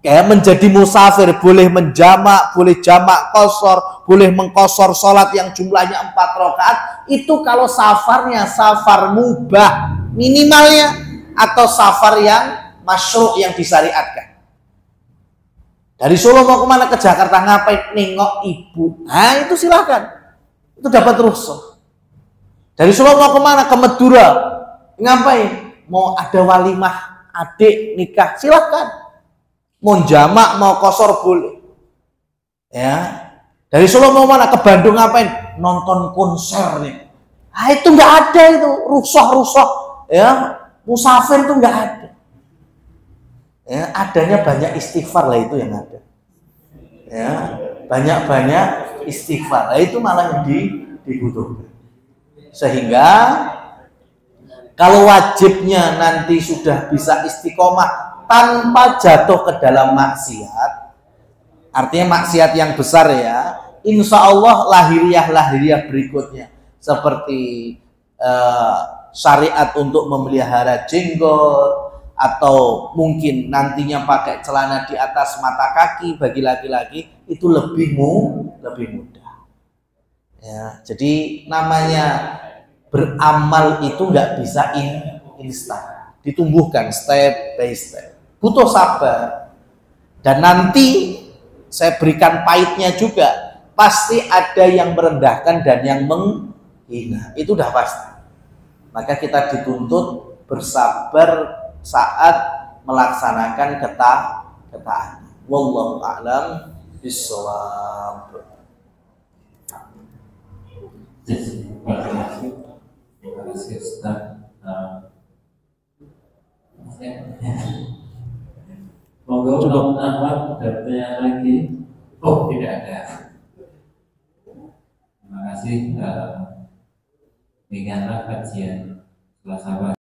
ya, menjadi musafir, boleh menjamak, boleh jamak qashar, boleh mengqashar sholat yang jumlahnya 4 rakaat, itu kalau safarnya safar mubah minimalnya, atau safar yang masyru' yang disyariatkan. Dari Solo mau kemana? Ke Jakarta, ngapain? Nengok ibu. Nah itu silahkan, itu dapat rukhsah. Dari Solo mau kemana? Ke Madura, ngapain? Mau ada walimah adik nikah, silahkan. Mau jamak, mau qashar boleh. Ya. Dari Solo mau mana? Ke Bandung, ngapain? Nonton konser nih. Nah itu nggak ada itu rukhsah, ya, musafir itu nggak ada. Ya, adanya banyak istighfar lah itu yang ada. Ya, banyak istighfar. Lah itu malah yang dibutuhkan. Sehingga kalau wajibnya nanti sudah bisa istiqomah tanpa jatuh ke dalam maksiat, artinya maksiat yang besar ya, insya Allah lahiriah berikutnya seperti syariat untuk memelihara jenggot, atau mungkin nantinya pakai celana di atas mata kaki bagi laki-laki, itu lebih mudah. Ya, jadi namanya beramal itu nggak bisa instan, ditumbuhkan step by step, butuh sabar. Dan nanti saya berikan pahitnya juga, pasti ada yang merendahkan dan yang menghina, itu udah pasti. Maka kita dituntut bersabar saat melaksanakan ketaatan. Wallahu a'lam bishawab. Terima kasih Ustaz. Monggo Ustaz Ahmad ada pertanyaan lagi? Oh tidak ada. Terima kasih. Demikianlah kajian Selasa